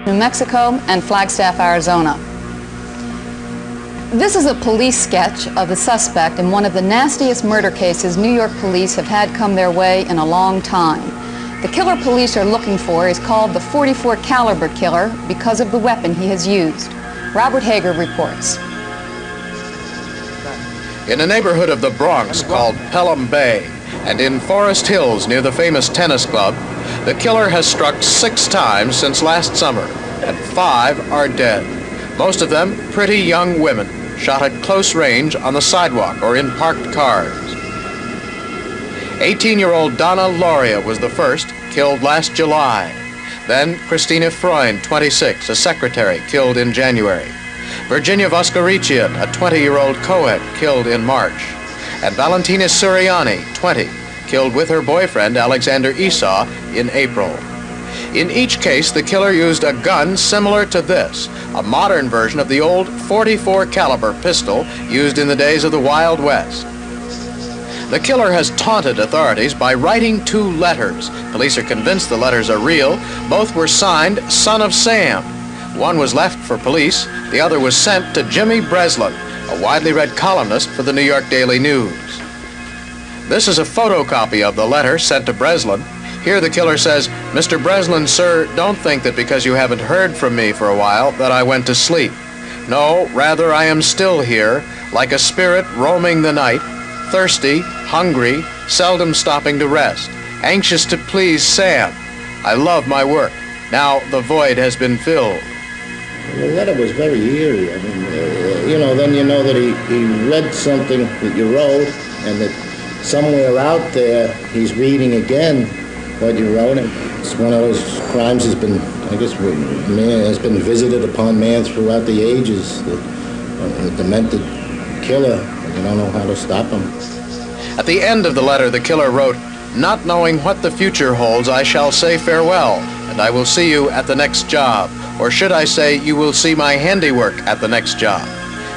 New Mexico, and Flagstaff, Arizona. This is a police sketch of the suspect in one of the nastiest murder cases New York police have had come their way in a long time. The killer police are looking for is called the .44 caliber killer because of the weapon he has used. Robert Hager reports. In a neighborhood of the Bronx called Pelham Bay and in Forest Hills near the famous tennis club, the killer has struck 6 times since last summer, and 5 are dead. Most of them pretty young women, shot at close range on the sidewalk or in parked cars. 18-year-old Donna Lauria was the first, killed last July. Then Christina Freund, 26, a secretary, killed in January. Virginia Voskerichian, a 20-year-old co-ed, killed in March. And Valentina Suriani, 20, killed with her boyfriend Alexander Esau in April. In each case, the killer used a gun similar to this, a modern version of the old .44 caliber pistol used in the days of the Wild West. The killer has taunted authorities by writing 2 letters. Police are convinced the letters are real. Both were signed Son of Sam. One was left for police, the other was sent to Jimmy Breslin, a widely read columnist for the New York Daily News. This is a photocopy of the letter sent to Breslin. Here the killer says, "Mr. Breslin, sir, don't think that because you haven't heard from me for a while that I went to sleep. No, rather I am still here, like a spirit roaming the night, thirsty, hungry, seldom stopping to rest, anxious to please Sam. I love my work. Now the void has been filled." The letter was very eerie. I mean, then you know that he read something that you wrote, and that somewhere out there he's reading again what you wrote. And it's one of those crimes has been, I guess, man has been visited upon man throughout the ages. The demented killer, you don't know how to stop him. At the end of the letter, the killer wrote, "Not knowing what the future holds, I shall say farewell, and I will see you at the next job. Or should I say, you will see my handiwork at the next job.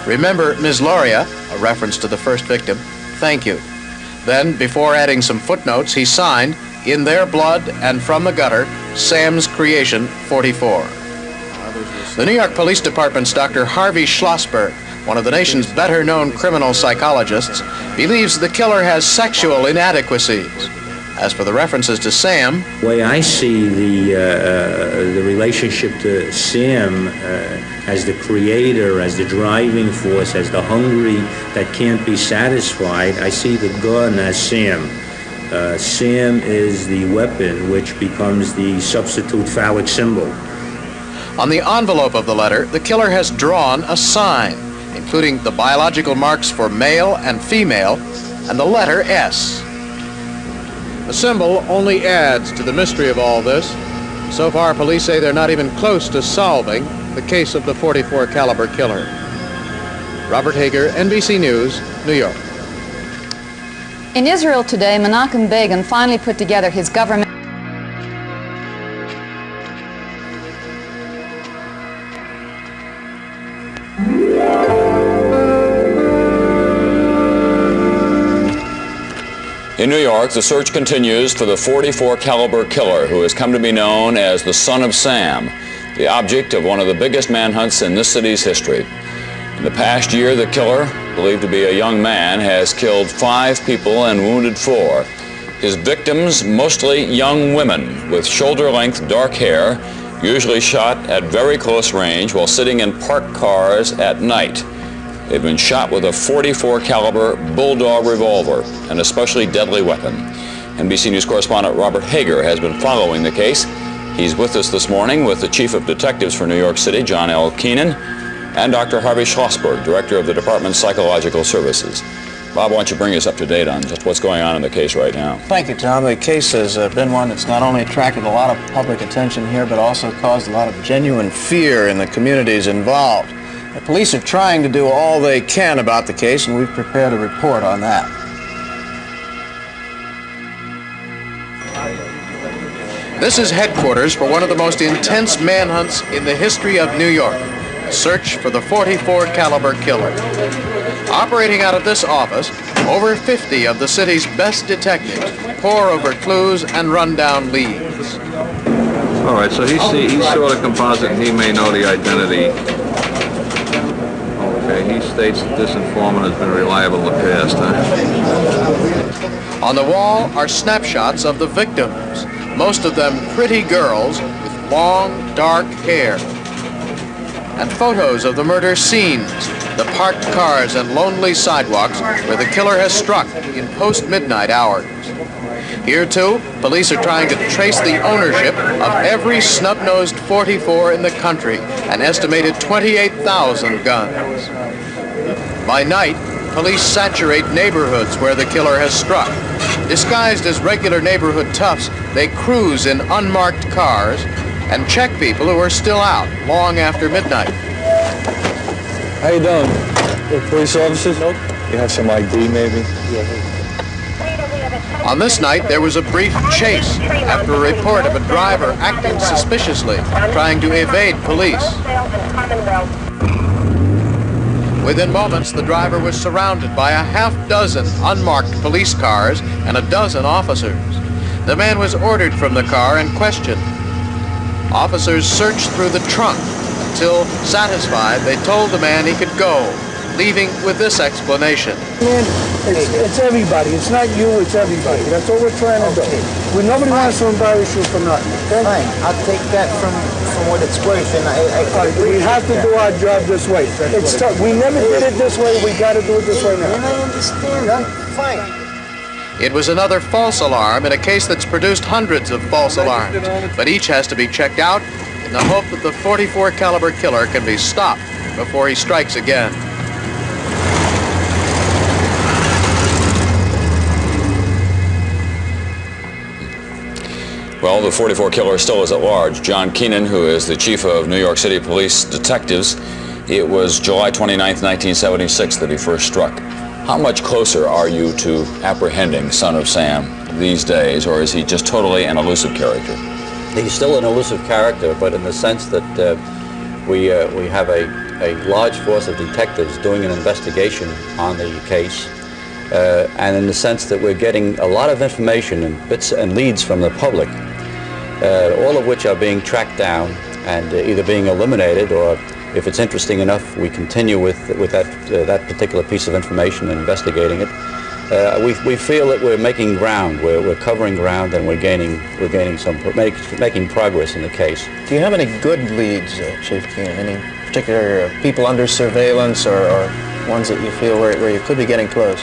Remember, Ms. Lauria," a reference to the first victim, "thank you." Then, before adding some footnotes, he signed, "In their blood and from the gutter, Sam's Creation, 44. The New York Police Department's Dr. Harvey Schlossberg, one of the nation's better-known criminal psychologists, believes the killer has sexual inadequacies. As for the references to Sam, the way I see the relationship to Sam as the creator, as the driving force, as the hungry that can't be satisfied, I see the gun as Sam. Sam is the weapon which becomes the substitute phallic symbol. On the envelope of the letter, the killer has drawn a sign, including the biological marks for male and female, and the letter S. The symbol only adds to the mystery of all this. So far, police say they're not even close to solving the case of the .44 caliber killer. Robert Hager, NBC News, New York. In Israel today, Menachem Begin finally put together his government. In New York, the search continues for the .44 caliber killer who has come to be known as the Son of Sam, the object of one of the biggest manhunts in this city's history. In the past year, the killer, believed to be a young man, has killed 5 people and wounded 4. His victims, mostly young women with shoulder-length dark hair, usually shot at very close range while sitting in parked cars at night. They've been shot with a .44 caliber bulldog revolver, an especially deadly weapon. NBC News correspondent Robert Hager has been following the case. He's with us this morning with the Chief of Detectives for New York City, John L. Keenan, and Dr. Harvey Schlossberg, Director of the Department's Psychological Services. Bob, why don't you bring us up to date on just what's going on in the case right now? Thank you, Tom. The case has been one that's not only attracted a lot of public attention here, but also caused a lot of genuine fear in the communities involved. The police are trying to do all they can about the case, and we've prepared a report on that. This is headquarters for one of the most intense manhunts in the history of New York, a search for the .44 caliber killer. Operating out of this office, over 50 of the city's best detectives pore over clues and run down leads. All right, so he saw the composite and he may know the identity. Okay, he states that this informant has been reliable in the past, huh? On the wall are snapshots of the victims, most of them pretty girls with long, dark hair. And photos of the murder scenes, the parked cars and lonely sidewalks where the killer has struck in post-midnight hours. Here, too, police are trying to trace the ownership of every snub-nosed .44 in the country, an estimated 28,000 guns. By night, police saturate neighborhoods where the killer has struck. Disguised as regular neighborhood toughs, they cruise in unmarked cars and check people who are still out long after midnight. How you doing? You're police officers? Nope. You have some ID, maybe? Yeah. On this night, there was a brief chase after a report of a driver acting suspiciously, trying to evade police. Within moments, the driver was surrounded by a half-dozen unmarked police cars and a dozen officers. The man was ordered from the car and questioned. Officers searched through the trunk until, satisfied, they told the man he could go, leaving with this explanation. Man, it's everybody. It's not you, it's everybody. That's all we're trying to do. Nobody wants to embarrass you for nothing. Okay? Fine, I'll take that from what it's worth, and I we have to do our job this way. It's tough. We never did it this way. We got to do it this way now. And I understand. Fine. It was another false alarm in a case that's produced hundreds of false alarms, but each has to be checked out in the hope that the .44 caliber killer can be stopped before he strikes again. Well, the .44 killer still is at large. John Keenan, who is the chief of New York City Police Detectives, it was July 29th, 1976 that he first struck. How much closer are you to apprehending Son of Sam these days, or is he just totally an elusive character? He's still an elusive character, but in the sense that we have a large force of detectives doing an investigation on the case, and in the sense that we're getting a lot of information and bits and leads from the public, all of which are being tracked down and either being eliminated, or if it's interesting enough, we continue with that particular piece of information and investigating it. We feel that we're making ground, we're covering ground, and we're making progress in the case. Do you have any good leads, Chief Keenan? Any particular people under surveillance or ones that you feel where you could be getting close?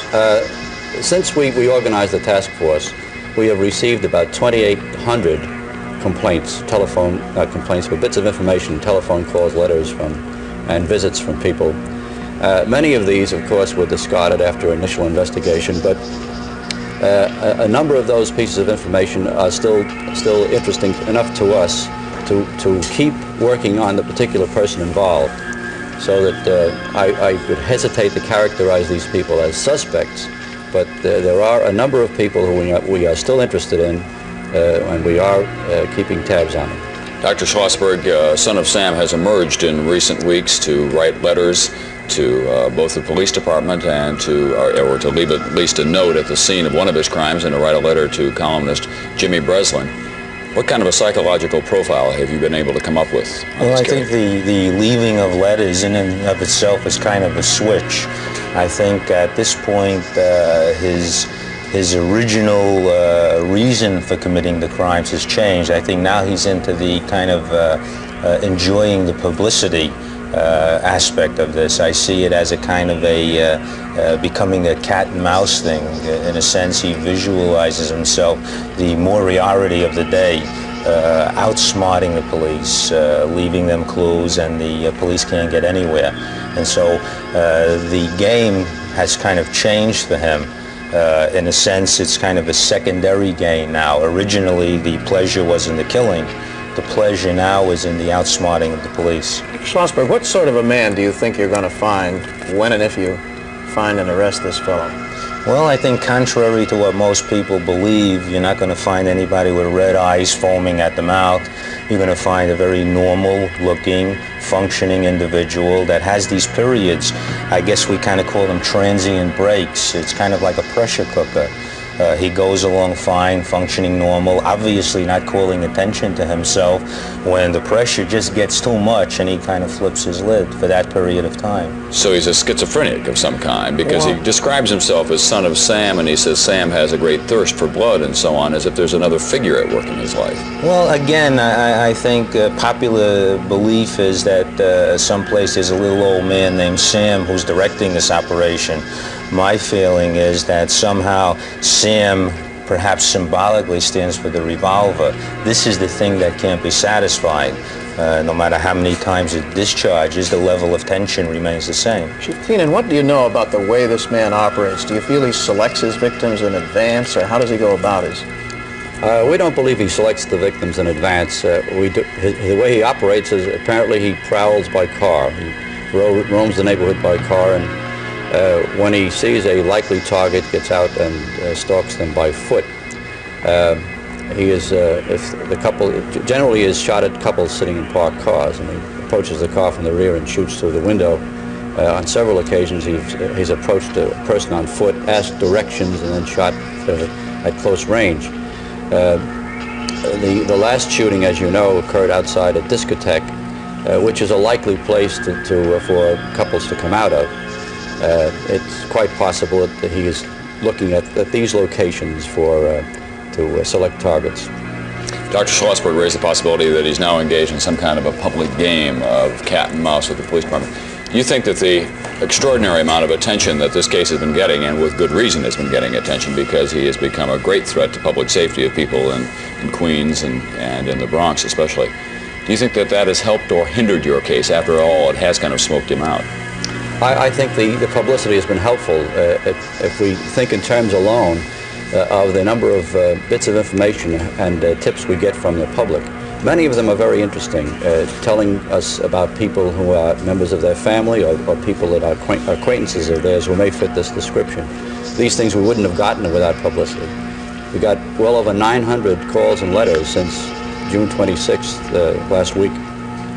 Since we organized the task force, we have received about 2,800 complaints, telephone complaints, but bits of information, telephone calls, letters and visits from people. Many of these, of course, were discarded after initial investigation, but a number of those pieces of information are still interesting enough to us to keep working on the particular person involved, so that I would hesitate to characterize these people as suspects, but there are a number of people who we are still interested in, and we are keeping tabs on them. Dr. Schlossberg, Son of Sam has emerged in recent weeks to write letters to both the police department and to leave at least a note at the scene of one of his crimes, and to write a letter to columnist Jimmy Breslin. What kind of a psychological profile have you been able to come up with? Well, I think the leaving of letters in and of itself is kind of a switch. I think at this point his original reason for committing the crimes has changed. I think now he's into the kind of enjoying the publicity aspect of this. I see it as a kind of becoming a cat and mouse thing. In a sense, he visualizes himself the Moriarty of the day, outsmarting the police, leaving them clues, and the police can't get anywhere. And so the game has kind of changed for him. In a sense, it's kind of a secondary gain now. Originally, the pleasure was in the killing. The pleasure now is in the outsmarting of the police. Schlossberg, what sort of a man do you think you're going to find when and if you find and arrest this fellow? Well, I think contrary to what most people believe, you're not going to find anybody with red eyes foaming at the mouth. You're going to find a very normal-looking, functioning individual that has these periods. I guess we kind of call them transient breaks. It's kind of like a pressure cooker. He goes along fine, functioning normal, obviously not calling attention to himself when the pressure just gets too much and he kind of flips his lid for that period of time. So he's a schizophrenic of some kind, because he describes himself as son of Sam, and he says Sam has a great thirst for blood and so on, as if there's another figure at work in his life. Well, again, I think popular belief is that someplace there's a little old man named Sam who's directing this operation. My feeling is that somehow Sam, perhaps symbolically, stands for the revolver. This is the thing that can't be satisfied. No matter how many times it discharges, the level of tension remains the same. Chief Keenan, what do you know about the way this man operates? Do you feel he selects his victims in advance, or how does he go about his? We don't believe he selects the victims in advance. The way he operates is apparently he prowls by car. He roams the neighborhood by car, and when he sees a likely target, gets out and stalks them by foot. He is, if the couple, generally is shot at couples sitting in parked cars, and he approaches the car from the rear and shoots through the window. On several occasions, he's approached a person on foot, asked directions, and then shot at close range. The last shooting, as you know, occurred outside a discotheque, which is a likely place for couples to come out of. It's quite possible that he is looking at these locations to select targets. Dr. Schlossberg raised the possibility that he's now engaged in some kind of a public game of cat and mouse with the police department. Do you think that the extraordinary amount of attention that this case has been getting, and with good reason has been getting attention because he has become a great threat to public safety of people in Queens and in the Bronx especially, do you think that that has helped or hindered your case? After all, it has kind of smoked him out. I think the publicity has been helpful. If we think in terms alone of the number of bits of information and tips we get from the public, many of them are very interesting, telling us about people who are members of their family or people that are acquaintances of theirs who may fit this description. These things we wouldn't have gotten without publicity. We got well over 900 calls and letters since June 26th last week.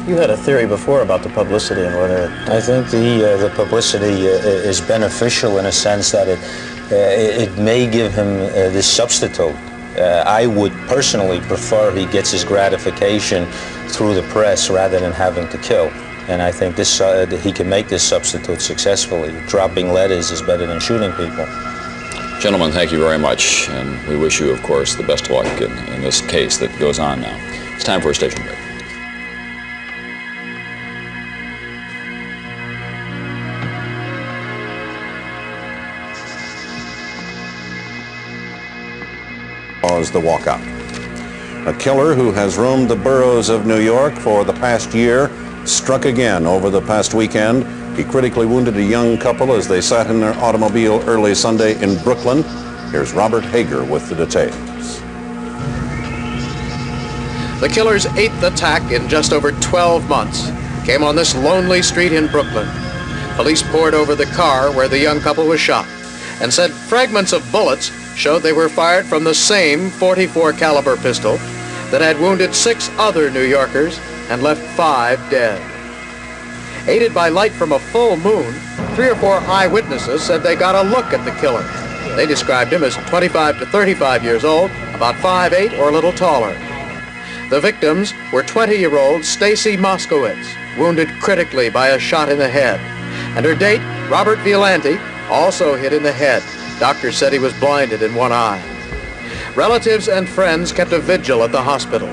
You had a theory before about the publicity and whether... I think the publicity is beneficial in a sense that it may give him this substitute. I would personally prefer he gets his gratification through the press rather than having to kill. And I think this he can make this substitute successfully. Dropping letters is better than shooting people. Gentlemen, thank you very much, and we wish you, of course, the best of luck in this case that goes on now. It's time for a station break. The walkout. A killer who has roamed the boroughs of New York for the past year struck again over the past weekend. He critically wounded a young couple as they sat in their automobile early Sunday in Brooklyn. Here's Robert Hager with the details. The killer's 8th attack in just over 12 months came on this lonely street in Brooklyn. Police poured over the car where the young couple was shot and said fragments of bullets showed they were fired from the same .44 caliber pistol that had wounded 6 other New Yorkers and left 5 dead. Aided by light from a full moon, 3 or 4 eyewitnesses said they got a look at the killer. They described him as 25 to 35 years old, about 5'8" or a little taller. The victims were 20-year-old Stacy Moskowitz, wounded critically by a shot in the head, and her date, Robert Violante, also hit in the head. Doctors said he was blinded in one eye. Relatives and friends kept a vigil at the hospital.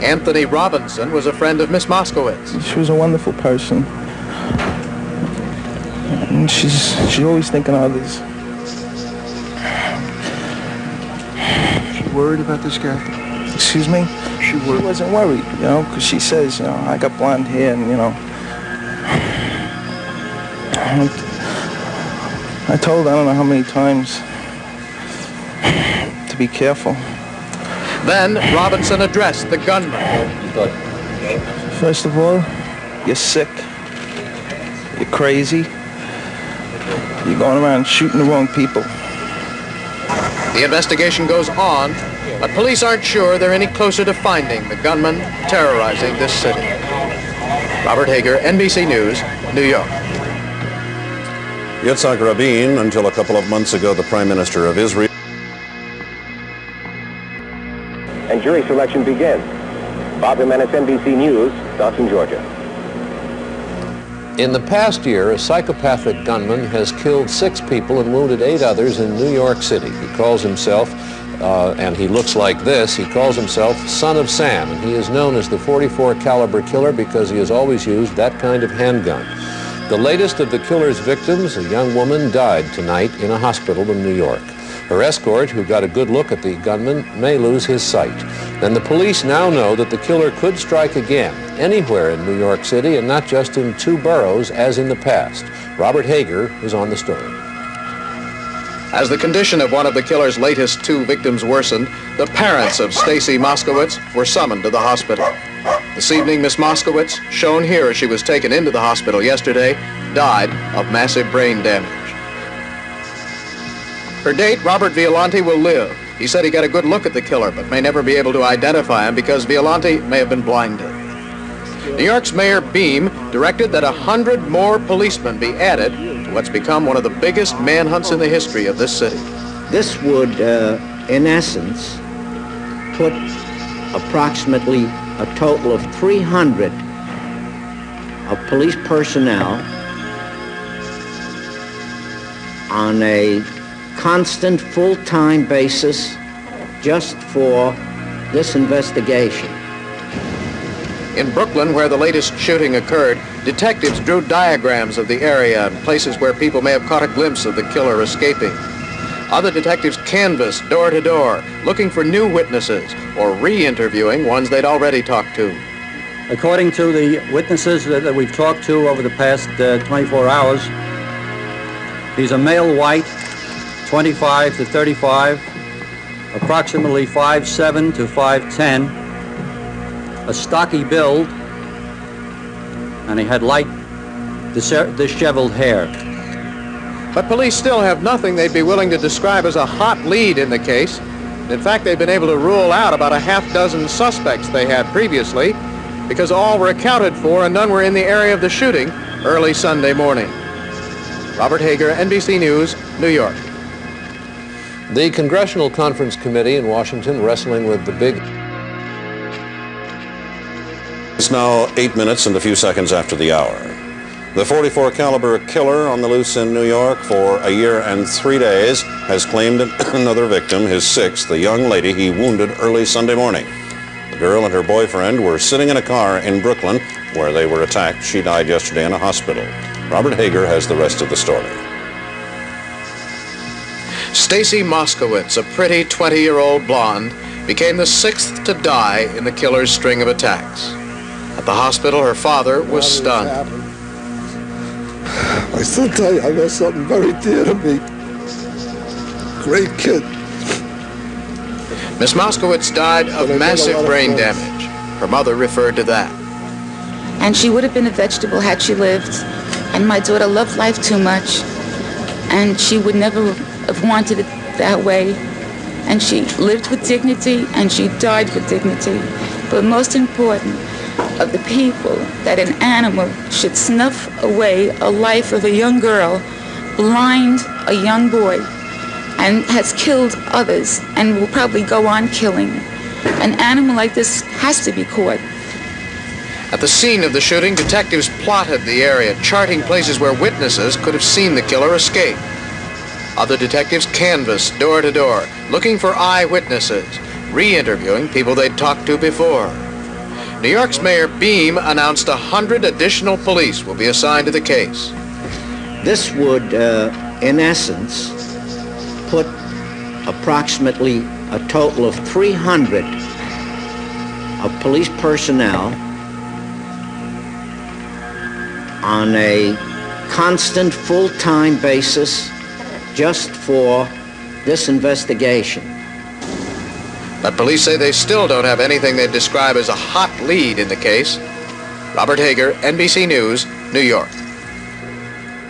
Anthony Robinson was a friend of Miss Moskowitz. She was a wonderful person. And she's always thinking of others. She worried about this guy? Excuse me? She wasn't worried, you know, because she says, you know, I got blonde hair and, you know. I told her I don't know how many times to be careful. Then Robinson addressed the gunman. First of all, you're sick. You're crazy. You're going around shooting the wrong people. The investigation goes on, but police aren't sure they're any closer to finding the gunman terrorizing this city. Robert Hager, NBC News, New York. Yitzhak Rabin, until a couple of months ago the Prime Minister of Israel. and jury selection begins. Bob Jimenez, NBC News, Dawson, Georgia. In the past year, a psychopathic gunman has killed 6 people and wounded 8 others in New York City. He calls himself, and he looks like this, he calls himself Son of Sam, and he is known as the .44 caliber killer because he has always used that kind of handgun. The latest of the killer's victims, a young woman, died tonight in a hospital in New York. Her escort, who got a good look at the gunman, may lose his sight. And the police now know that the killer could strike again, anywhere in New York City, and not just in 2 boroughs as in the past. Robert Hager is on the story. As the condition of one of the killer's latest 2 victims worsened, the parents of Stacy Moskowitz were summoned to the hospital. This evening, Miss Moskowitz, shown here as she was taken into the hospital yesterday, died of massive brain damage. Her date, Robert Violante, will live. He said he got a good look at the killer, but may never be able to identify him because Violante may have been blinded. New York's Mayor Beam directed that 100 more policemen be added to what's become one of the biggest manhunts in the history of this city. This would, in essence, put approximately a total of 300 of police personnel on a constant full-time basis just for this investigation. In Brooklyn, where the latest shooting occurred, detectives drew diagrams of the area and places where people may have caught a glimpse of the killer escaping. Other detectives canvassed door to door, looking for new witnesses or re-interviewing ones they'd already talked to. According to the witnesses that we've talked to over the past 24 hours, he's a male white, 25 to 35, approximately 5'7" to 5'10", a stocky build, and he had light, disheveled hair. But police still have nothing they'd be willing to describe as a hot lead in the case. In fact, they've been able to rule out about a half-dozen suspects they had previously because all were accounted for and none were in the area of the shooting early Sunday morning. Robert Hager, NBC News, New York. The Congressional Conference Committee in Washington wrestling with the big... It's now 8 minutes and a few seconds after the hour. The .44 caliber killer on the loose in New York for a year and 3 days has claimed another victim, his 6th, the young lady he wounded early Sunday morning. The girl and her boyfriend were sitting in a car in Brooklyn where they were attacked. She died yesterday in a hospital. Robert Hager has the rest of the story. Stacy Moskowitz, a pretty 20-year-old blonde, became the 6th to die in the killer's string of attacks. At the hospital, her father was stunned. I still tell you, I got something very dear to me. Great kid. Miss Moskowitz died of massive brain damage. Her mother referred to that. And she would have been a vegetable had she lived. And my daughter loved life too much. And she would never have wanted it that way. And she lived with dignity, and she died with dignity. But most important, of the people, that an animal should snuff away a life of a young girl, blind a young boy, and has killed others and will probably go on killing. An animal like this has to be caught. At the scene of the shooting, detectives plotted the area, charting places where witnesses could have seen the killer escape. Other detectives canvassed door to door, looking for eyewitnesses, re-interviewing people they'd talked to before. New York's Mayor Beam announced 100 additional police will be assigned to the case. This would, in essence, put approximately a total of 300 of police personnel on a constant full-time basis just for this investigation. But police say they still don't have anything they'd describe as a hot lead in the case. Robert Hager, NBC News, New York.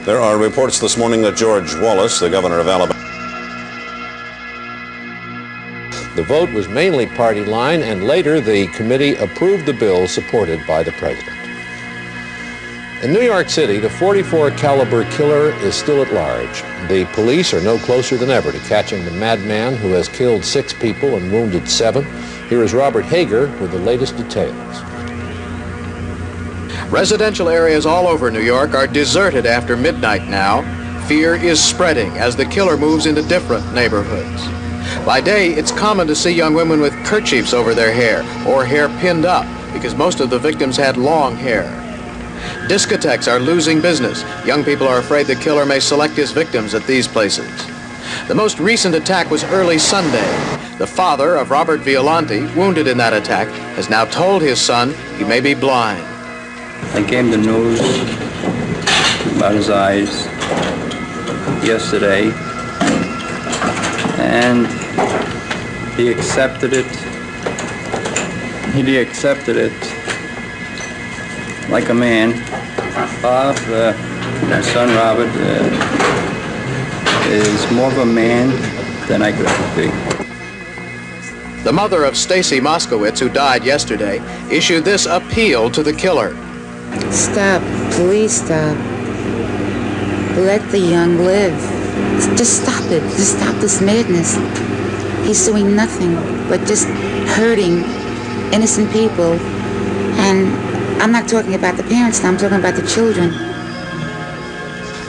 There are reports this morning that George Wallace, the governor of Alabama... The vote was mainly party line, and later the committee approved the bill supported by the president. In New York City, the .44 caliber killer is still at large. The police are no closer than ever to catching the madman who has killed 6 people and wounded 7. Here is Robert Hager with the latest details. Residential areas all over New York are deserted after midnight now. Fear is spreading as the killer moves into different neighborhoods. By day, it's common to see young women with kerchiefs over their hair or hair pinned up because most of the victims had long hair. Discotheques are losing business. Young people are afraid the killer may select his victims at these places. The most recent attack was early Sunday. The father of Robert Violante, wounded in that attack, has now told his son he may be blind. I gave him the news about his eyes yesterday, and he accepted it. He accepted it like a man. Bob, my son Robert, is more of a man than I could ever be. The mother of Stacy Moskowitz, who died yesterday, issued this appeal to the killer. Stop. Please stop. Let the young live. Just stop it. Just stop this madness. He's doing nothing but just hurting innocent people. And I'm not talking about the parents now, I'm talking about the children.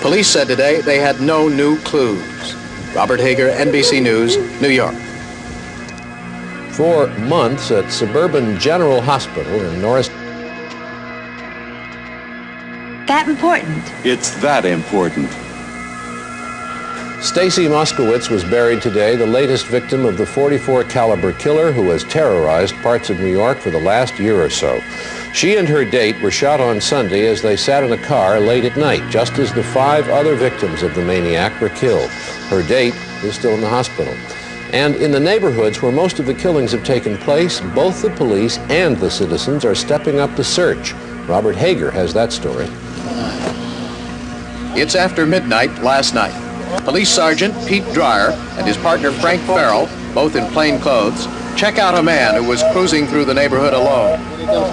Police said today they had no new clues. Robert Hager, NBC News, New York. For months at Suburban General Hospital in Norris. That important? It's that important. Stacy Moskowitz was buried today, the latest victim of the .44 caliber killer who has terrorized parts of New York for the last year or so. She and her date were shot on Sunday as they sat in a car late at night, just as the 5 other victims of the maniac were killed. Her date is still in the hospital. And in the neighborhoods where most of the killings have taken place, both the police and the citizens are stepping up the search. Robert Hager has that story. It's after midnight last night. Police Sergeant Pete Dreyer and his partner Frank Farrell, both in plain clothes, check out a man who was cruising through the neighborhood alone.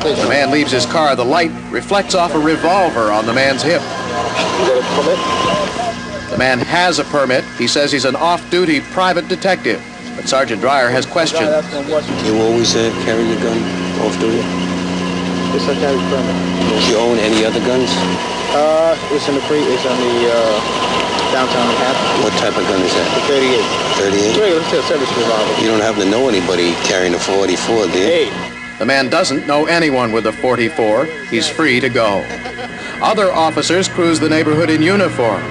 When the man leaves his car, the light reflects off a revolver on the man's hip. The man has a permit. He says he's an off-duty private detective. But Sergeant Dreyer has questions. You always carry your gun off-duty? Yes, I carry permit. Do you own any other guns? It's on the downtown Manhattan. What type of gun is that? The 38. 38? Regular service revolver. You don't happen to know anybody carrying a 44, do you? Hey. The man doesn't know anyone with a .44. He's free to go. Other officers cruise the neighborhood in uniform,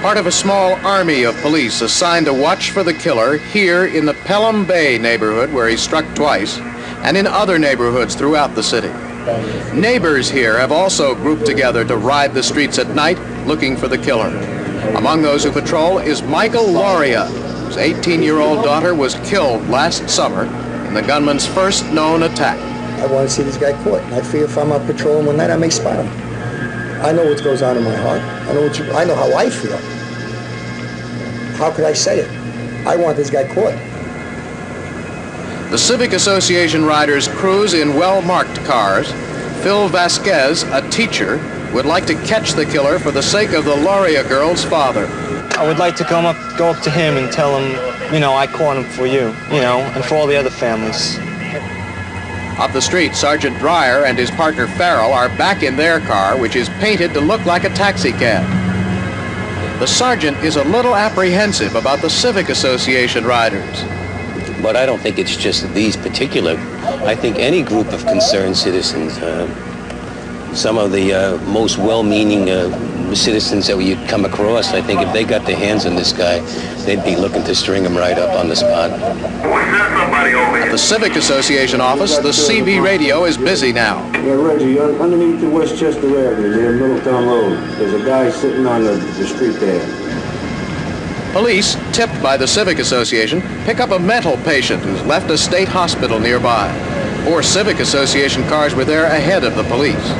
part of a small army of police assigned to watch for the killer here in the Pelham Bay neighborhood where he struck twice, and in other neighborhoods throughout the city. Neighbors here have also grouped together to ride the streets at night looking for the killer. Among those who patrol is Michael Lauria, whose 18-year-old daughter was killed last summer in the gunman's first known attack. I want to see this guy caught, and I fear if I'm out patrolling one night, I may spot him. I know what goes on in my heart. I know how I feel. How could I say it? I want this guy caught. The Civic Association riders cruise in well-marked cars. Phil Vasquez, a teacher, would like to catch the killer for the sake of the Lauria girl's father. I would like to go up to him and tell him, I caught him for you, and for all the other families. Up the street, Sergeant Dreyer and his partner Farrell are back in their car, which is painted to look like a taxi cab. The sergeant is a little apprehensive about the Civic Association riders. But I don't think it's just these particular. I think any group of concerned citizens, some of the most well-meaning citizens that you'd come across, I think if they got their hands on this guy, they'd be looking to string him right up on the spot. At the Civic Association office, the CB radio is busy now. Yeah, Reggie, underneath the Westchester Avenue, near Middletown Road, there's a guy sitting on the street there. Police, tipped by the Civic Association, pick up a mental patient who's left a state hospital nearby. 4 Civic Association cars were there ahead of the police.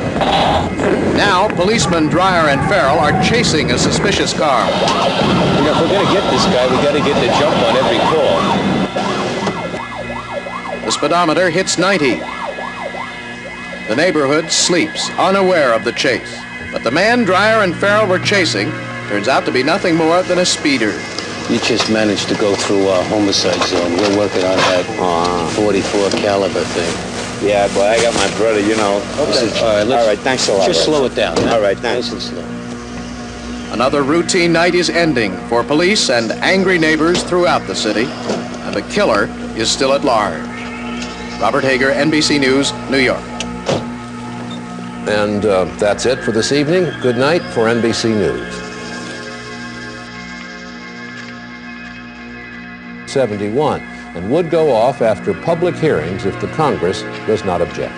Now, policemen Dreyer and Farrell are chasing a suspicious car. If we're going to get this guy, we got to get the jump on every call. The speedometer hits 90. The neighborhood sleeps, unaware of the chase. But the man Dreyer and Farrell were chasing turns out to be nothing more than a speeder. You just managed to go through our homicide zone. We're working on that 44 caliber thing. Yeah, boy, I got my brother, you know. Okay. All right, Thanks a lot. Just slow it down. All right, thanks. Nice and slow. Another routine night is ending for police and angry neighbors throughout the city, and the killer is still at large. Robert Hager, NBC News, New York. And that's it for this evening. Good night for NBC News. 71, and would go off after public hearings if the Congress does not object.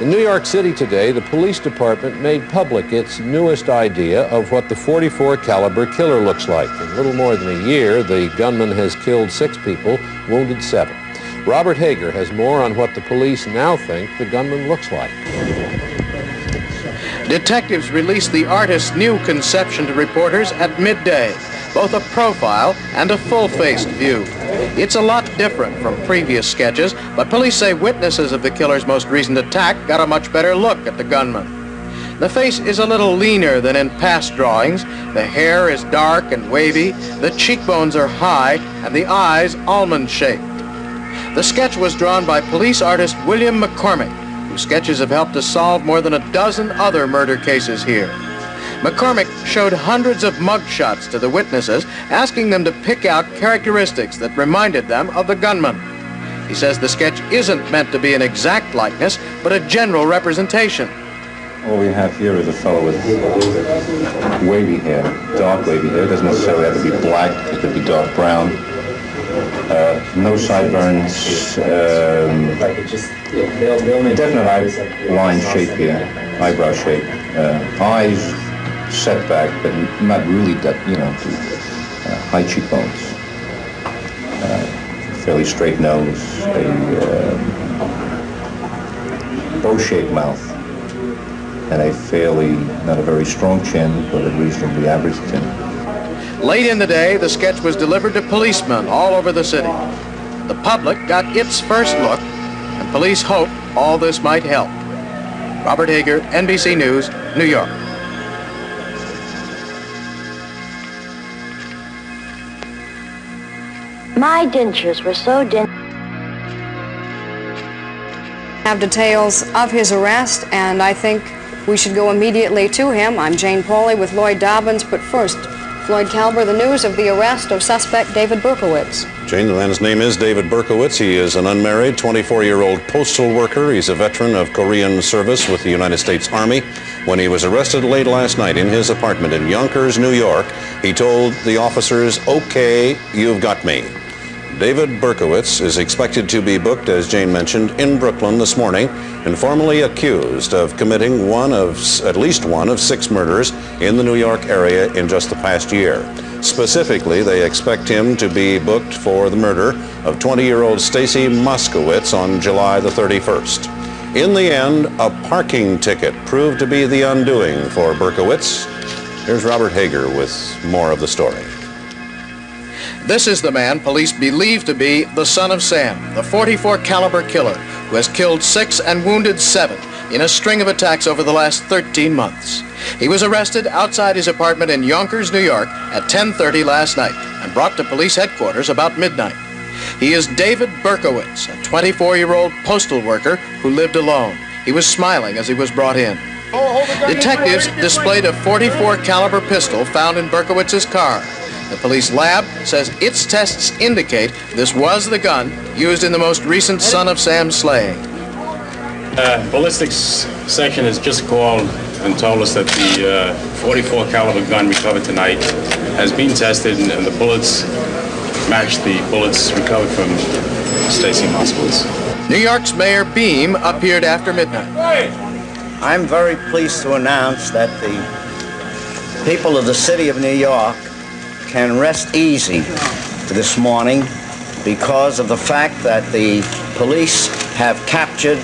In New York City today, the police department made public its newest idea of what the .44 caliber killer looks like. In little more than a year, the gunman has killed 6 people, wounded 7. Robert Hager has more on what the police now think the gunman looks like. Detectives released the artist's new conception to reporters at midday, both a profile and a full-faced view. It's a lot different from previous sketches, but police say witnesses of the killer's most recent attack got a much better look at the gunman. The face is a little leaner than in past drawings. The hair is dark and wavy, the cheekbones are high, and the eyes almond-shaped. The sketch was drawn by police artist William McCormick, whose sketches have helped to solve more than a dozen other murder cases here. McCormick showed hundreds of mugshots to the witnesses, asking them to pick out characteristics that reminded them of the gunman. He says the sketch isn't meant to be an exact likeness, but a general representation. All we have here is a fellow with wavy hair, dark wavy hair. It doesn't necessarily have to be black, it could be dark brown. No sideburns, definite eye-line shape here, eyebrow shape. Eyes set back, but not really, high cheekbones. Fairly straight nose, a bow-shaped mouth, and a not a very strong chin, but a reasonably average chin. Late in the day, the sketch was delivered to policemen all over the city. The public got its first look, and police hope all this might help. Robert Hager, NBC News, New York. My dentures were so have details of his arrest, and I think we should go immediately to him. I'm Jane Pauley with Lloyd Dobbins, but first, Floyd Kalber, the news of the arrest of suspect David Berkowitz. Jane, the man's name is David Berkowitz. He is an unmarried 24-year-old postal worker. He's a veteran of Korean service with the United States Army. When he was arrested late last night in his apartment in Yonkers, New York, he told the officers, "Okay, you've got me." David Berkowitz is expected to be booked, as Jane mentioned, in Brooklyn this morning and formally accused of committing at least one of 6 murders in the New York area in just the past year. Specifically, they expect him to be booked for the murder of 20-year-old Stacy Moskowitz on July the 31st. In the end, a parking ticket proved to be the undoing for Berkowitz. Here's Robert Hager with more of the story. This is the man police believe to be the son of Sam, the .44 caliber killer who has killed 6 and wounded 7 in a string of attacks over the last 13 months. He was arrested outside his apartment in Yonkers, New York at 10:30 last night and brought to police headquarters about midnight. He is David Berkowitz, a 24-year-old postal worker who lived alone. He was smiling as he was brought in. Detectives displayed a .44 caliber pistol found in Berkowitz's car. The police lab says its tests indicate this was the gun used in the most recent Son of Sam slaying. Ballistics section has just called and told us that the .44 caliber gun recovered tonight has been tested, and the bullets match the bullets recovered from Stacy Moskowitz. New York's Mayor Beam appeared after midnight. I'm very pleased to announce that the people of the city of New York can rest easy this morning because of the fact that the police have captured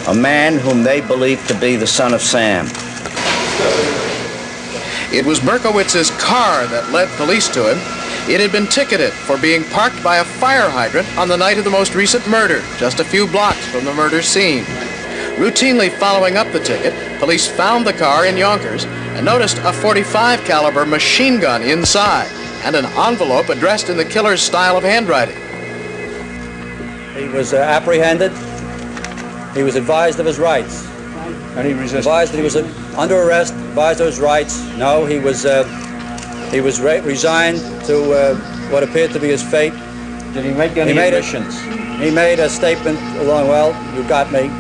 a man whom they believe to be the Son of Sam. It was Berkowitz's car that led police to him. It had been ticketed for being parked by a fire hydrant on the night of the most recent murder, just a few blocks from the murder scene. Routinely following up the ticket, police found the car in Yonkers and noticed a .45 caliber machine gun inside and an envelope addressed in the killer's style of handwriting. He was apprehended. He was advised of his rights. And he resisted. Advised that he was under arrest, advised of his rights. No, he was resigned to what appeared to be his fate. Did he make any admissions? He made a statement along, well, you got me.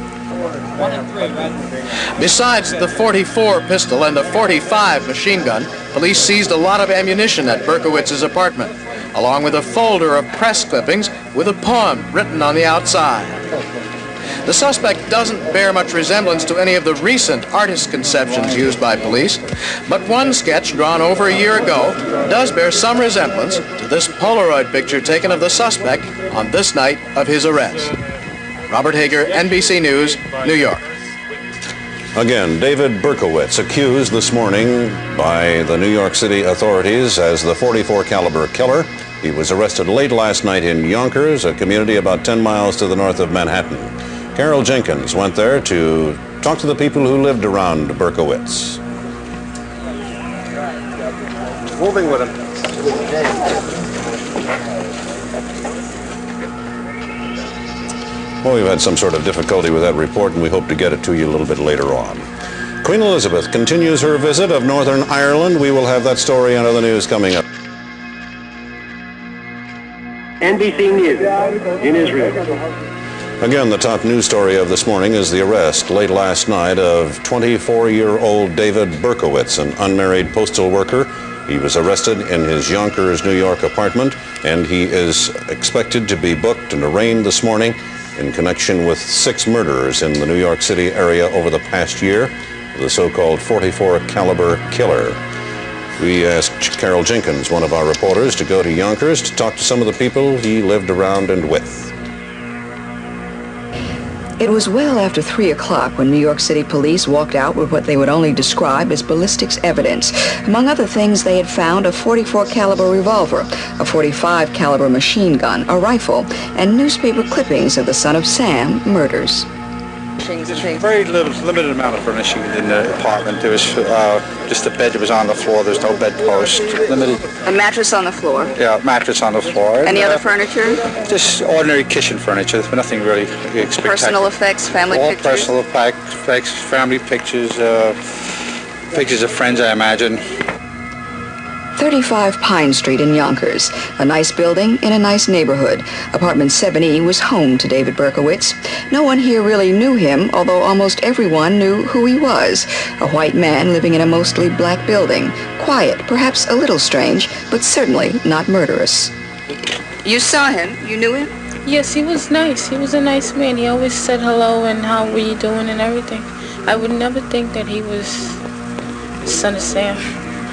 Besides the .44 pistol and the .45 machine gun, police seized a lot of ammunition at Berkowitz's apartment, along with a folder of press clippings with a poem written on the outside. The suspect doesn't bear much resemblance to any of the recent artist conceptions used by police, but one sketch drawn over a year ago does bear some resemblance to this Polaroid picture taken of the suspect on this night of his arrest. Robert Hager, NBC News, New York. Again, David Berkowitz, accused this morning by the New York City authorities as the .44 caliber killer. He was arrested late last night in Yonkers, a community about 10 miles to the north of Manhattan. Carol Jenkins went there to talk to the people who lived around Berkowitz. Moving with him. Well, we've had some sort of difficulty with that report, and we hope to get it to you a little bit later on. Queen Elizabeth continues her visit of Northern Ireland. We will have that story and other news coming up. NBC News in Israel. Again, the top news story of this morning is the arrest late last night of 24-year-old David Berkowitz, an unmarried postal worker. He was arrested in his Yonkers, New York apartment, and he is expected to be booked and arraigned this morning in connection with 6 murders in the New York City area over the past year, the so-called .44 caliber killer. We asked Carol Jenkins, one of our reporters, to go to Yonkers to talk to some of the people he lived around and with. It was well after 3 o'clock when New York City police walked out with what they would only describe as ballistics evidence. Among other things, they had found a .44 caliber revolver, a .45 caliber machine gun, a rifle, and newspaper clippings of the Son of Sam murders. There's a very limited amount of furnishing in the apartment. There was just a bed that was on the floor. There's no bedpost. Limited. A mattress on the floor? Yeah, mattress on the floor. Any other furniture? Just ordinary kitchen furniture. There's nothing really spectacular. Personal effects, family pictures? All personal effects, family pictures, pictures of friends, I imagine. 35 Pine Street in Yonkers, a nice building in a nice neighborhood. Apartment 7E was home to David Berkowitz. No one here really knew him, although almost everyone knew who he was. A white man living in a mostly black building. Quiet, perhaps a little strange, but certainly not murderous. You saw him? You knew him? Yes, he was nice. He was a nice man. He always said hello and how were you doing and everything. I would never think that he was the Son of Sam.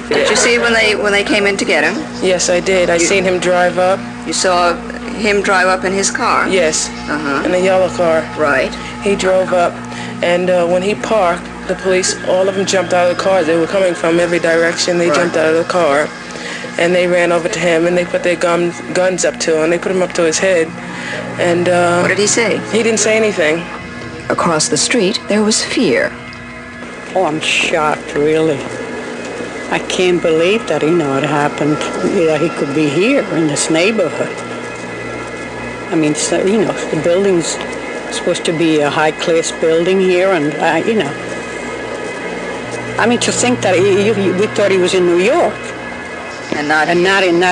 Did you see when they came in to get him? Yes, I did. I seen him drive up. You saw him drive up in his car? Yes, in a yellow car. Right. He drove up, and when he parked, the police, all of them jumped out of the car. They were coming from every direction. They jumped out of the car, and they ran over to him, and they put their guns up to him. They put him up to his head. And what did he say? He didn't say anything. Across the street, there was fear. Oh, I'm shocked, really. I can't believe that, it happened, he could be here in this neighborhood. I mean, so, the building's supposed to be a high-class building here, and, I mean, to think that we thought he was in New York. And not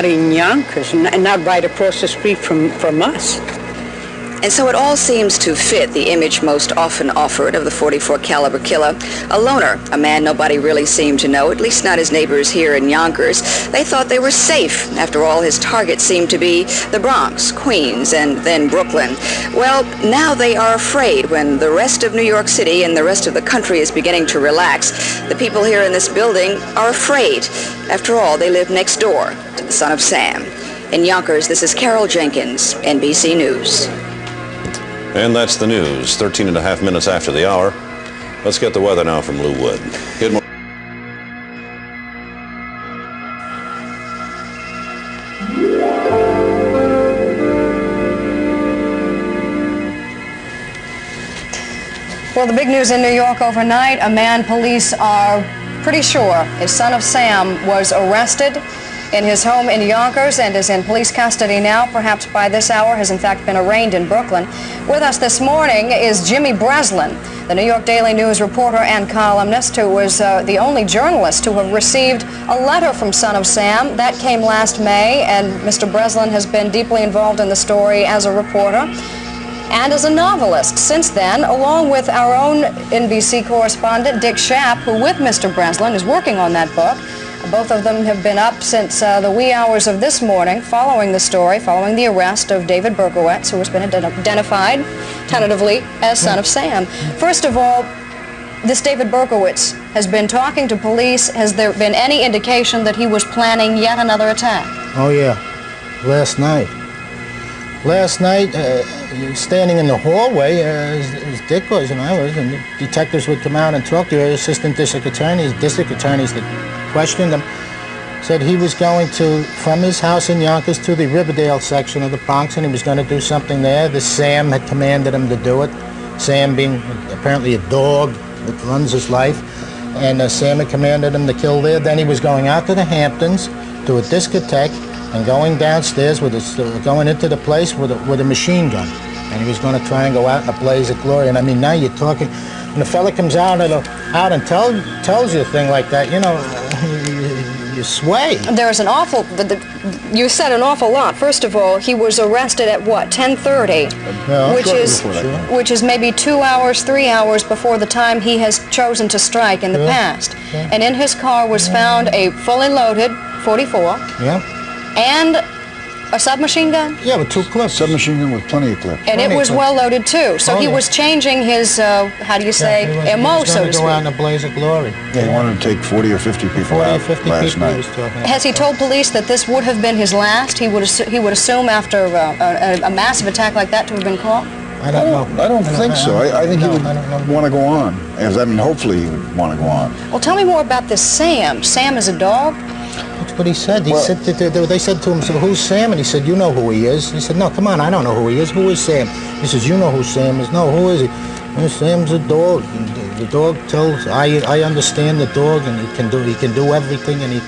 in Yonkers, and not right across the street from us. And so it all seems to fit the image most often offered of the .44 caliber killer. A loner, a man nobody really seemed to know, at least not his neighbors here in Yonkers. They thought they were safe. After all, his target seemed to be the Bronx, Queens, and then Brooklyn. Well, now they are afraid when the rest of New York City and the rest of the country is beginning to relax. The people here in this building are afraid. After all, they live next door to the Son of Sam. In Yonkers, this is Carol Jenkins, NBC News. And that's the news, 13 and a half minutes after the hour. Let's get the weather now from Lou Wood. Good morning. Well, the big news in New York overnight, a man police are pretty sure is Son of Sam was arrested in his home in Yonkers and is in police custody now. Perhaps by this hour has in fact been arraigned in Brooklyn. With us this morning is Jimmy Breslin, the New York Daily News reporter and columnist who was the only journalist to have received a letter from Son of Sam. That came last May, and Mr. Breslin has been deeply involved in the story as a reporter and as a novelist since then, along with our own NBC correspondent, Dick Schaap, who with Mr. Breslin is working on that book. Both of them have been up since the wee hours of this morning following the story, following the arrest of David Berkowitz, who has been identified tentatively as Son of Sam. First of all, this David Berkowitz has been talking to police. Has there been any indication that he was planning yet another attack? Oh, yeah. Last night. Last night, standing in the hallway, as Dick was and I was, and the detectives would come out and talk to your assistant district attorneys that questioned him, said he was going to, from his house in Yonkers to the Riverdale section of the Bronx, and he was going to do something there. The Sam had commanded him to do it. Sam being apparently a dog that runs his life, and Sam had commanded him to kill there. Then he was going out to the Hamptons, to a discotheque, and going downstairs going into the place with a machine gun, and he was going to try and go out in a blaze of glory. And I mean, now you're talking, when a fella comes out and tells you a thing like that, you know, you sway. There's an awful. You said an awful lot. First of all, he was arrested at what, 10:30, which is maybe 2 hours, 3 hours before the time he has chosen to strike in the past. Yeah. And in his car was found a fully loaded .44. Yeah. And a submachine gun? Yeah, with 2 clips. Submachine gun with plenty of clips. And it was well loaded too. So he was changing his, how do you say, MO, so to speak. He was going to go out in a blaze of glory. Yeah, he wanted to take 40 or 50 people out last night. Has he told police that this would have been his last? He would assume after a massive attack like that to have been caught? I don't know. I don't think so. I think he would want to go on. I mean, hopefully he would want to go on. Well, tell me more about this Sam. Sam is a dog? That's what he said. They said to him, so who's Sam? And he said, you know who he is. He said, no, come on, I don't know who he is. Who is Sam? He says, you know who Sam is. No, who is he? And Sam's a dog. The dog tells, I understand the dog, and he can do everything, and he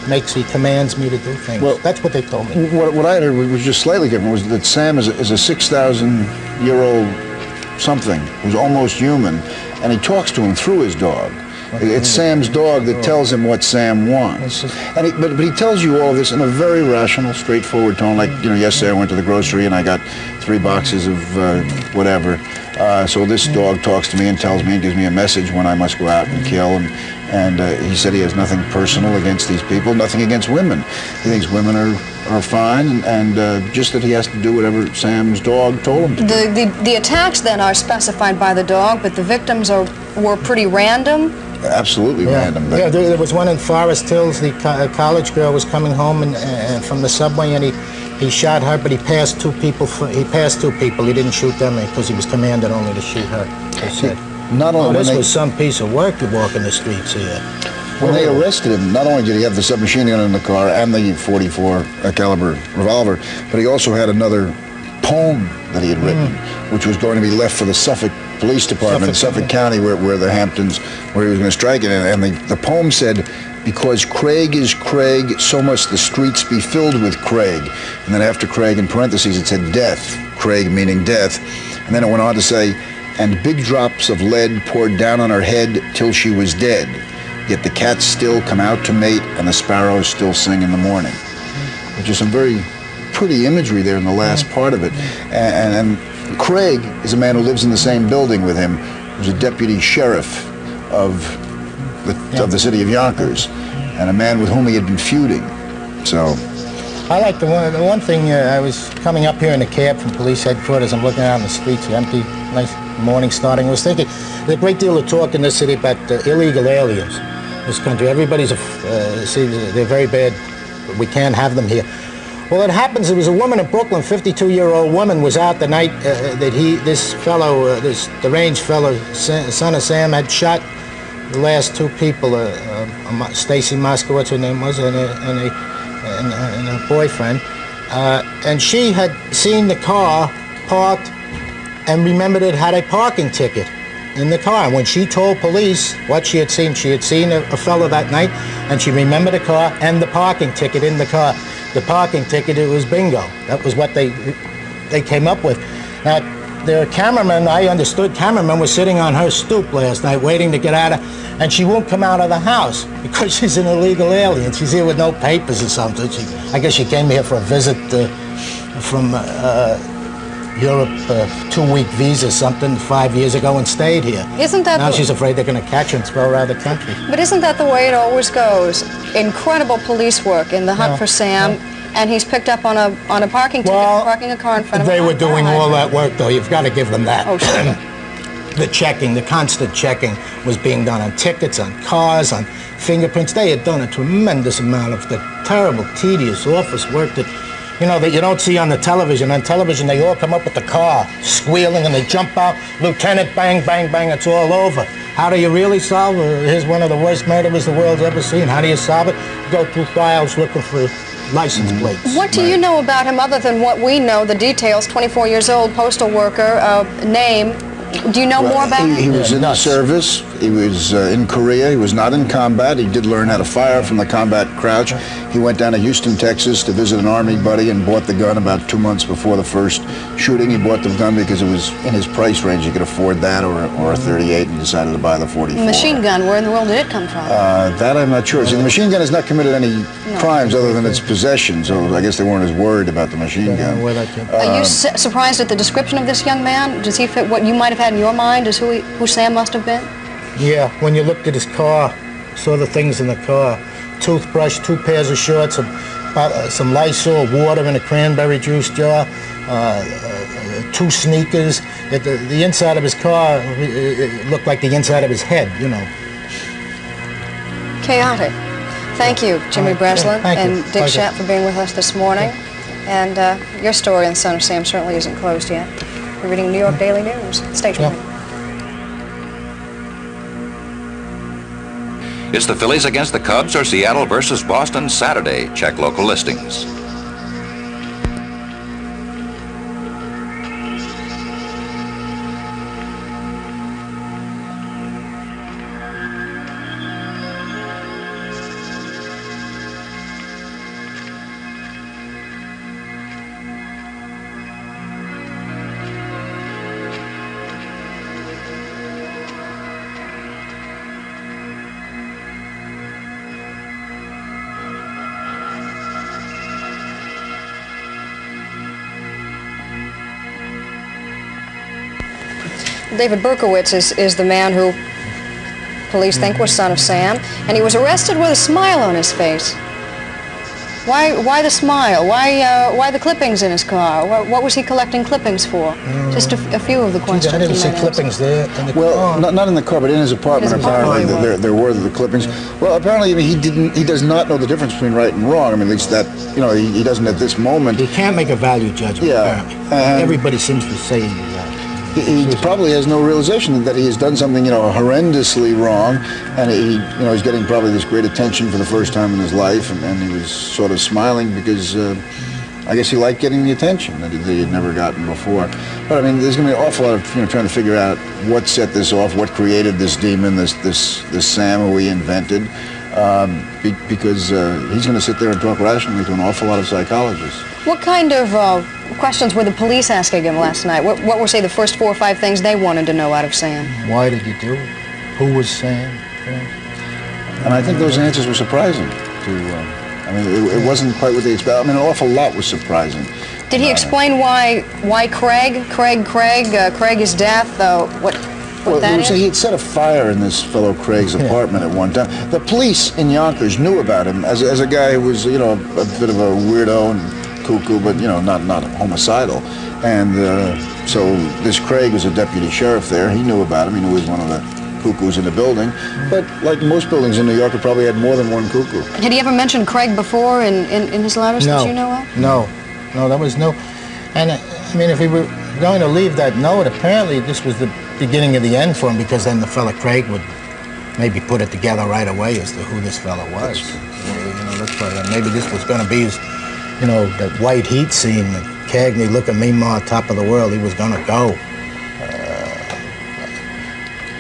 commands me to do things. Well, that's what they told me. What I heard was just slightly different, was that Sam is a 6,000-year-old something who's almost human, and he talks to him through his dog. It's Sam's dog that tells him what Sam wants. And but he tells you all of this in a very rational, straightforward tone, like, you know, yesterday I went to the grocery and I got 3 boxes of whatever. So this dog talks to me and tells me and gives me a message when I must go out and kill. And he said he has nothing personal against these people, nothing against women. He thinks women are fine, and just that he has to do whatever Sam's dog told him to do. The attacks then are specified by the dog, but the victims were pretty random? Absolutely random. Yeah, there was one in Forest Hills. The college girl was coming home and from the subway, and he shot her, but he passed 2 people. He didn't shoot them because he was commanded only to shoot her, they said. This was some piece of work to walk in the streets here. When they arrested him, not only did he have the submachine gun in the car and the .44 caliber revolver, but he also had another poem that he had written, which was going to be left for the Suffolk Police Department, Suffolk County, where the Hamptons, where he was going to strike it. And the poem said, because Craig is Craig, so must the streets be filled with Craig. And then after Craig, in parentheses, it said death, Craig meaning death. And then it went on to say, and big drops of lead poured down on her head till she was dead. Yet the cats still come out to mate, and the sparrows still sing in the morning. Which is some very pretty imagery there in the last part of it. And Craig is a man who lives in the same building with him, who's a deputy sheriff of the city of Yonkers, and a man with whom he had been feuding. So I like the one thing, I was coming up here in a cab from police headquarters. I'm looking out on the streets, empty, nice morning starting. I was thinking, there's a great deal of talk in this city about illegal aliens. This country, everybody's, they're very bad. We can't have them here. Well, it happens, there was a woman in Brooklyn, 52-year-old woman, was out the night that this fellow, this deranged fellow, Son of Sam, had shot the last 2 people, Stacy Moskowitz, her name was, and her boyfriend. And she had seen the car parked and remembered it had a parking ticket in the car. And when she told police what she had seen a fellow that night, and she remembered the car and the parking ticket in the car. the parking ticket, it was bingo. That was what they came up with. Now, their cameraman, I understood, cameraman was sitting on her stoop last night waiting to get out of, and she won't come out of the house because she's an illegal alien. She's here with no papers or something. I guess she came here for a visit from Europe, 2-week visa or something 5 years ago and stayed here. Isn't that now she's afraid they're going to catch her and throw her out of the country. But isn't that the way it always goes? Incredible police work in the hunt for Sam, and he's picked up on a parking ticket, parking a car in front of him. They were doing all that work, though. You've got to give them that. Oh, sure. The checking, the constant checking was being done on tickets, on cars, on fingerprints. They had done a tremendous amount of the terrible, tedious office work that you don't see on the television. On television, they all come up with the car, squealing, and they jump out. Lieutenant, bang, bang, bang, it's all over. How do you really solve it? Here's one of the worst murderers the world's ever seen. How do you solve it? Go through files looking for license plates. What do you know about him other than what we know, the details? 24 years old, postal worker, name. Do you know more about him? He was in the service. He was in Korea. He was not in combat. He did learn how to fire from the combat crouch. He went down to Houston, Texas to visit an Army buddy and bought the gun about 2 months before the first shooting. He bought the gun because it was in his price range. He could afford that or a 38 and decided to buy the 44. Machine gun, where in the world did it come from? That I'm not sure. See, the machine gun has not committed any crimes other than its possession, so I guess they weren't as worried about the machine gun. Are you surprised at the description of this young man? Does he fit what you might have had in your mind as who Sam must have been? Yeah, when you looked at his car, saw the things in the car. Toothbrush, 2 pairs of shorts, some Lysol, water in a cranberry juice jar, 2 sneakers. The inside of his car it looked like the inside of his head, Chaotic. Thank you, Jimmy Breslin and Dick Schaap for being with us this morning. And your story on Son of Sam certainly isn't closed yet. You're reading New York Daily News. Stay tuned. It's the Phillies against the Cubs or Seattle versus Boston Saturday. Check local listings. David Berkowitz is the man who police think was Son of Sam, and he was arrested with a smile on his face. Why the smile? Why the clippings in his car? What was he collecting clippings for? Just a few of the questions. I didn't see clippings there in the car. Not in the car, but in his apartment. Apparently, there were the clippings. Well, apparently, he does not know the difference between right and wrong. I mean, at least that he doesn't at this moment. He can't make a value judgment. Yeah, everybody seems to say that. He probably has no realization that he has done something, horrendously wrong, and he's getting probably this great attention for the first time in his life, and he was sort of smiling because I guess he liked getting the attention that he had never gotten before. But I mean, there's going to be an awful lot of trying to figure out what set this off, what created this demon, this Sam who he invented, because he's going to sit there and talk rationally to an awful lot of psychologists. What kind of questions were the police asking him last night? What were, say, the first 4 or 5 things they wanted to know out of Sam? Why did you do it? Who was Sam? And I think those answers were surprising to I mean, it wasn't quite what they expected. I mean, an awful lot was surprising. Did he explain why Craig, his death, what that is? He had set a fire in this fellow Craig's apartment at one time. The police in Yonkers knew about him as a guy who was, a bit of a weirdo and cuckoo, but, not homicidal. And so this Craig was a deputy sheriff there. He knew about him. He knew he was one of the cuckoos in the building. But like most buildings in New York, it probably had more than one cuckoo. Had he ever mentioned Craig before in his letters that you know of? No, that was no. And I mean, if he were going to leave that note, apparently this was the beginning of the end for him, because then the fella Craig would maybe put it together right away as to who this fella was. Maybe this was going to be his, that white heat scene, that Cagney, look at me, Ma, top of the world, he was going to go.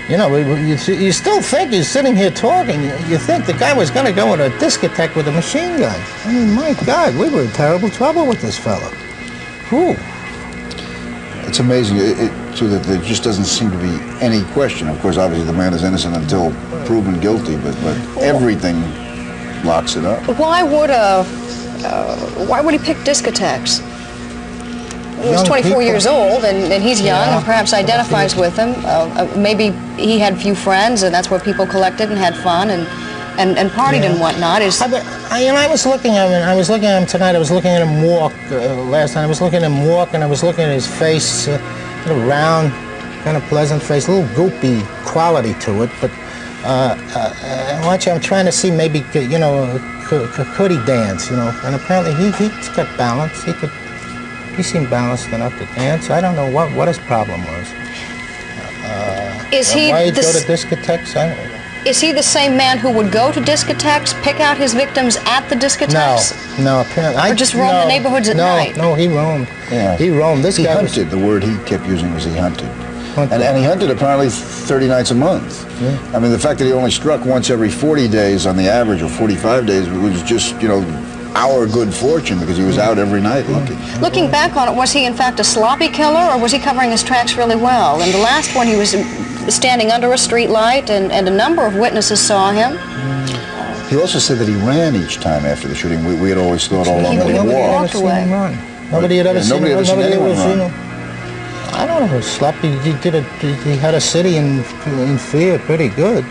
You know, you still think he's sitting here talking. You think the guy was going to go in a discotheque with a machine gun. I mean, my God, we were in terrible trouble with this fellow. Whew. It's amazing, too, that there just doesn't seem to be any question. Of course, obviously, the man is innocent until proven guilty, but everything locks it up. Why would he pick discotheques? He was 24 years old, and he's young, and perhaps identifies with them. Maybe he had few friends, and that's where people collected and had fun and partied and whatnot. I was looking at him. I was looking at him tonight. I was looking at him walk last night. I was looking at him walk, and I was looking at his face, round, kind of pleasant face, a little goopy quality to it. But I'm trying to see maybe, could he dance? And apparently he's got balance. He seemed balanced enough to dance. I don't know what his problem was. Is he why he'd go to discotheques? Is he the same man who would go to discotheques, pick out his victims at the discotheques? No, apparently. Or just roam the neighborhoods at night? No, he roamed. Yeah. He roamed. He hunted. The word he kept using was he hunted. And he hunted apparently 30 nights a month. Yeah. I mean, the fact that he only struck once every 40 days on the average, or 45 days, was just, our good fortune, because he was out every night looking. Looking back on it, was he in fact a sloppy killer, or was he covering his tracks really well? And the last one, he was standing under a street light, and a number of witnesses saw him. He also said that he ran each time after the shooting. We had always thought all along that he walked. Nobody had ever seen him run. I don't know if he was sloppy. He had a city in fear pretty good.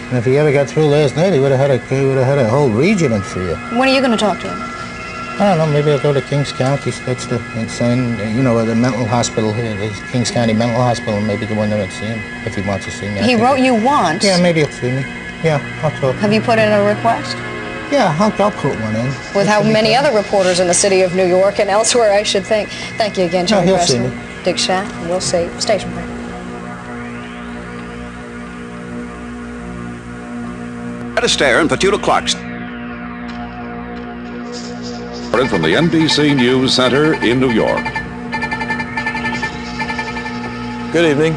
And if he ever got through last night, he would have had a whole region in fear. When are you going to talk to him? I don't know. Maybe I'll go to Kings County. That's the insane, the mental hospital here, the Kings County Mental Hospital. Maybe the one there and see him if he wants to see me. He wrote you once. Yeah, maybe he'll see me. Yeah, I'll talk. Have you put in a request? Yeah, I'll put one in. With how many other reporters in the city of New York and elsewhere, I should think. Thank you again, Jimmy Preston. Dick Schaff. We'll see. Station break. Fred Astaire and Petula Clarkson. From the NBC News Center in New York. Good evening.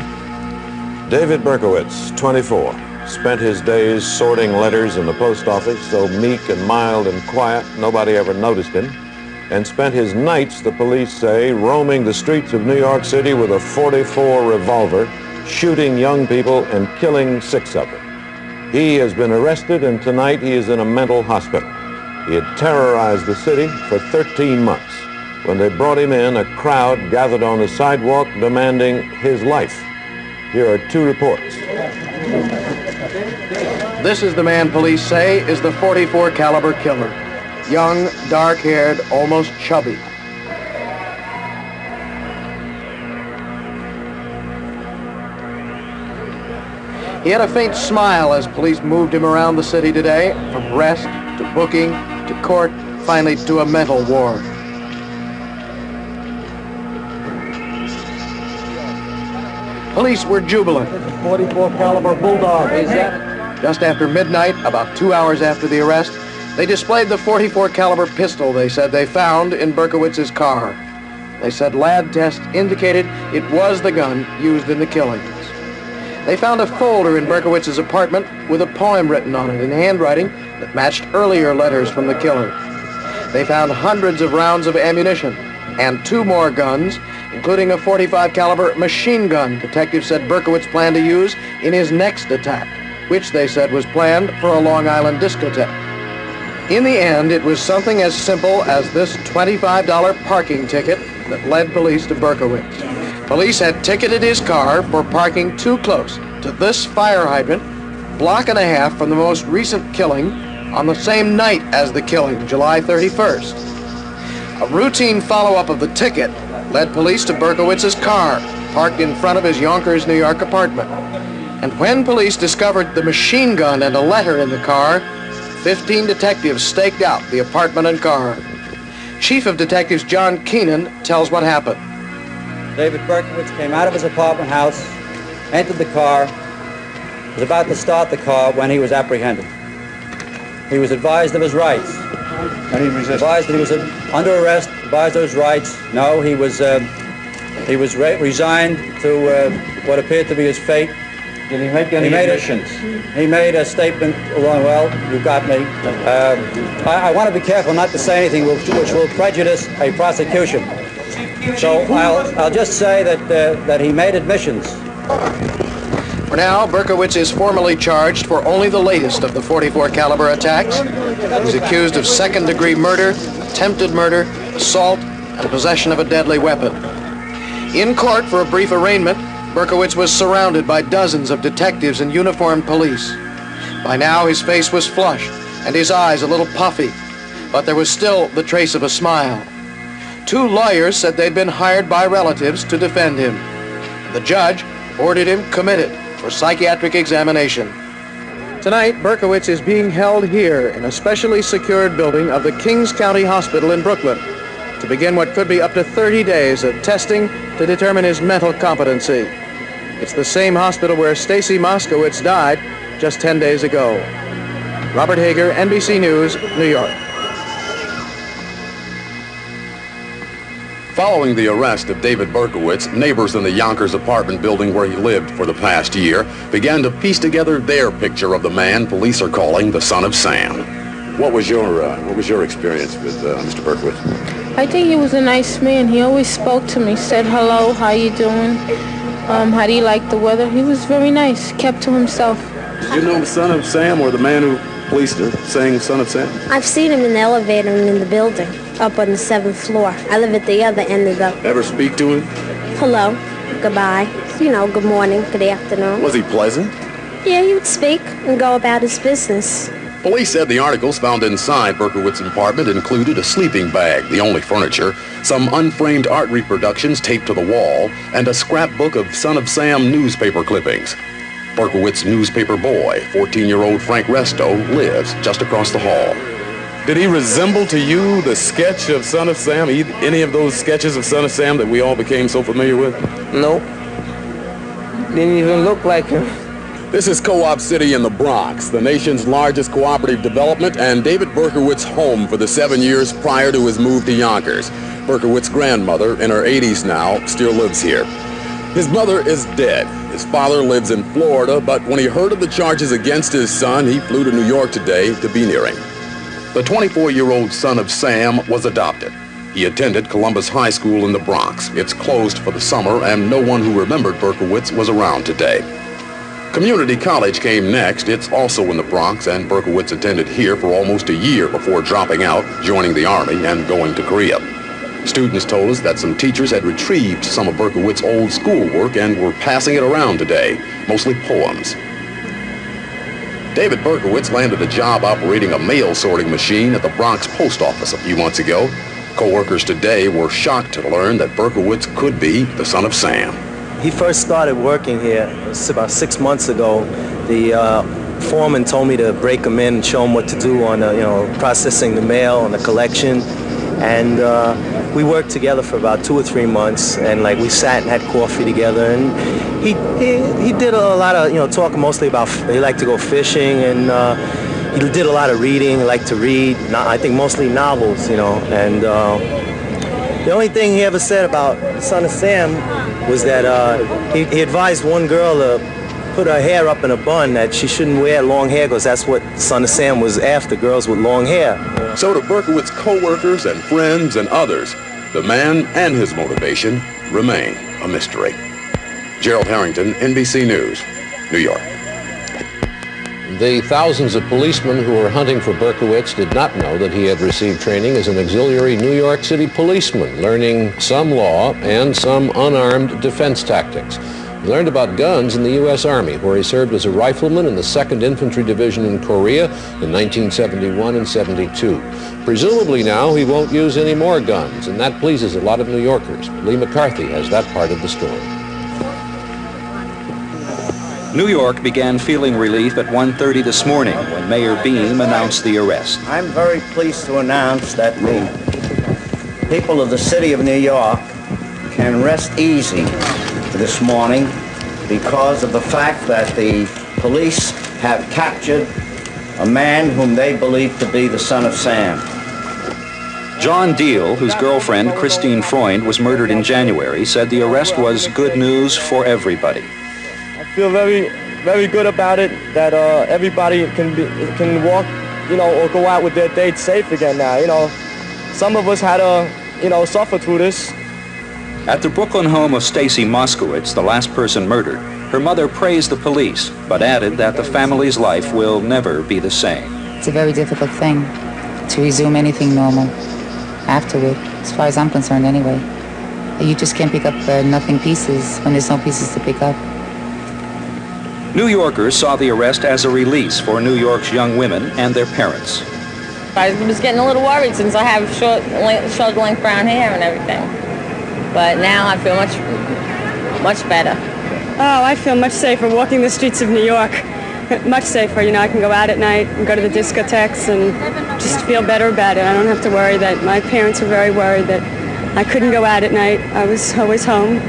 David Berkowitz, 24, spent his days sorting letters in the post office, so meek and mild and quiet, nobody ever noticed him, and spent his nights, the police say, roaming the streets of New York City with a .44 revolver, shooting young people and killing 6 of them. He has been arrested, and tonight he is in a mental hospital. He had terrorized the city for 13 months. When they brought him in, a crowd gathered on the sidewalk demanding his life. Here are 2 reports. This is the man police say is the .44 caliber killer. Young, dark-haired, almost chubby. He had a faint smile as police moved him around the city today, from rest to booking to court, finally to a mental ward. Police were jubilant. .44 caliber bulldog. Just after midnight, about 2 hours after the arrest, they displayed the .44 caliber pistol they said they found in Berkowitz's car. They said lab tests indicated it was the gun used in the killings. They found a folder in Berkowitz's apartment with a poem written on it in handwriting that matched earlier letters from the killer. They found hundreds of rounds of ammunition and 2 more guns, including a .45 caliber machine gun detectives said Berkowitz planned to use in his next attack, which they said was planned for a Long Island discotheque. In the end, it was something as simple as this $25 parking ticket that led police to Berkowitz. Police had ticketed his car for parking too close to this fire hydrant, block and a half from the most recent killing on the same night as the killing, July 31st. A routine follow-up of the ticket led police to Berkowitz's car, parked in front of his Yonkers, New York apartment. And when police discovered the machine gun and a letter in the car, 15 detectives staked out the apartment and car. Chief of Detectives John Keenan tells what happened. David Berkowitz came out of his apartment house, entered the car, was about to start the car when he was apprehended. He was advised of his rights. And he resisted. Advised that he was under arrest, advised of his rights. No, he was resigned to what appeared to be his fate. Did he make any admissions? He made a statement along, well, you got me. I want to be careful not to say anything which will prejudice a prosecution. So I'll just say that he made admissions. For now, Berkowitz is formally charged for only the latest of the .44 caliber attacks. He's accused of second-degree murder, attempted murder, assault, and possession of a deadly weapon. In court for a brief arraignment, Berkowitz was surrounded by dozens of detectives and uniformed police. By now, his face was flushed and his eyes a little puffy, but there was still the trace of a smile. 2 lawyers said they'd been hired by relatives to defend him. The judge ordered him committed for psychiatric examination. Tonight, Berkowitz is being held here in a specially secured building of the Kings County Hospital in Brooklyn to begin what could be up to 30 days of testing to determine his mental competency. It's the same hospital where Stacy Moskowitz died just 10 days ago. Robert Hager, NBC News, New York. Following the arrest of David Berkowitz, neighbors in the Yonkers apartment building where he lived for the past year began to piece together their picture of the man police are calling the Son of Sam. What was your experience with Mr. Berkowitz? I think he was a nice man. He always spoke to me, said hello, how you doing, how do you like the weather. He was very nice, kept to himself. Did you know the Son of Sam or the man who policed her saying Son of Sam? I've seen him in the elevator and in the building, up on the 7th floor. I live at the other end of the... Ever speak to him? Hello, goodbye, good morning, good afternoon. Was he pleasant? Yeah, he would speak and go about his business. Police said the articles found inside Berkowitz's apartment included a sleeping bag, the only furniture, some unframed art reproductions taped to the wall, and a scrapbook of Son of Sam newspaper clippings. Berkowitz's newspaper boy, 14-year-old Frank Resto, lives just across the hall. Did he resemble to you the sketch of Son of Sam, any of those sketches of Son of Sam that we all became so familiar with? Nope. Didn't even look like him. This is Co-op City in the Bronx, the nation's largest cooperative development, and David Berkowitz's home for the 7 years prior to his move to Yonkers. Berkowitz's grandmother, in her 80s now, still lives here. His mother is dead. His father lives in Florida, but when he heard of the charges against his son, he flew to New York today to be near him. The 24-year-old Son of Sam was adopted. He attended Columbus High School in the Bronx. It's closed for the summer, and no one who remembered Berkowitz was around today. Community College came next. It's also in the Bronx, and Berkowitz attended here for almost a year before dropping out, joining the Army, and going to Korea. Students told us that some teachers had retrieved some of Berkowitz's old schoolwork and were passing it around today, mostly poems. David Berkowitz landed a job operating a mail sorting machine at the Bronx post office a few months ago. Co-workers today were shocked to learn that Berkowitz could be the Son of Sam. He first started working here about 6 months ago. The foreman told me to break him in and show him what to do on processing the mail and the collection. And we worked together for about 2 or 3 months, and we sat and had coffee together. And he did a lot of talking mostly about, he liked to go fishing, and he did a lot of reading. He liked to read, I think mostly novels, and the only thing he ever said about Son of Sam was that he advised one girl to put her hair up in a bun, that she shouldn't wear long hair because that's what Son of Sam was after, girls with long hair. So to Berkowitz's co-workers and friends and others, the man and his motivation remain a mystery. Gerald Harrington, NBC News, New York. The thousands of policemen who were hunting for Berkowitz did not know that he had received training as an auxiliary New York City policeman, learning some law and some unarmed defense tactics. He learned about guns in the U.S. Army, where he served as a rifleman in the 2nd Infantry Division in Korea in 1971 and 72. Presumably now he won't use any more guns, and that pleases a lot of New Yorkers. Lee McCarthy has that part of the story. New York began feeling relief at 1:30 this morning when Mayor Beam announced the arrest. I'm very pleased to announce that the people of the city of New York can rest easy this morning because of the fact that the police have captured a man whom they believe to be the Son of Sam. John Deal, whose girlfriend Christine Freund was murdered in January, said the arrest was good news for everybody. I feel very very good about it, that everybody can walk, or go out with their dates safe again now. Some of us had to, suffer through this. At the Brooklyn home of Stacy Moskowitz, the last person murdered, her mother praised the police, but added that the family's life will never be the same. It's a very difficult thing to resume anything normal afterward, as far as I'm concerned anyway. You just can't pick up nothing pieces when there's no pieces to pick up. New Yorkers saw the arrest as a release for New York's young women and their parents. I was getting a little worried since I have short length brown hair and everything. But now I feel much better. Oh, I feel much safer walking the streets of New York. Much safer, I can go out at night and go to the discotheques and just feel better about it. I don't have to worry that my parents were very worried that I couldn't go out at night. I was always home,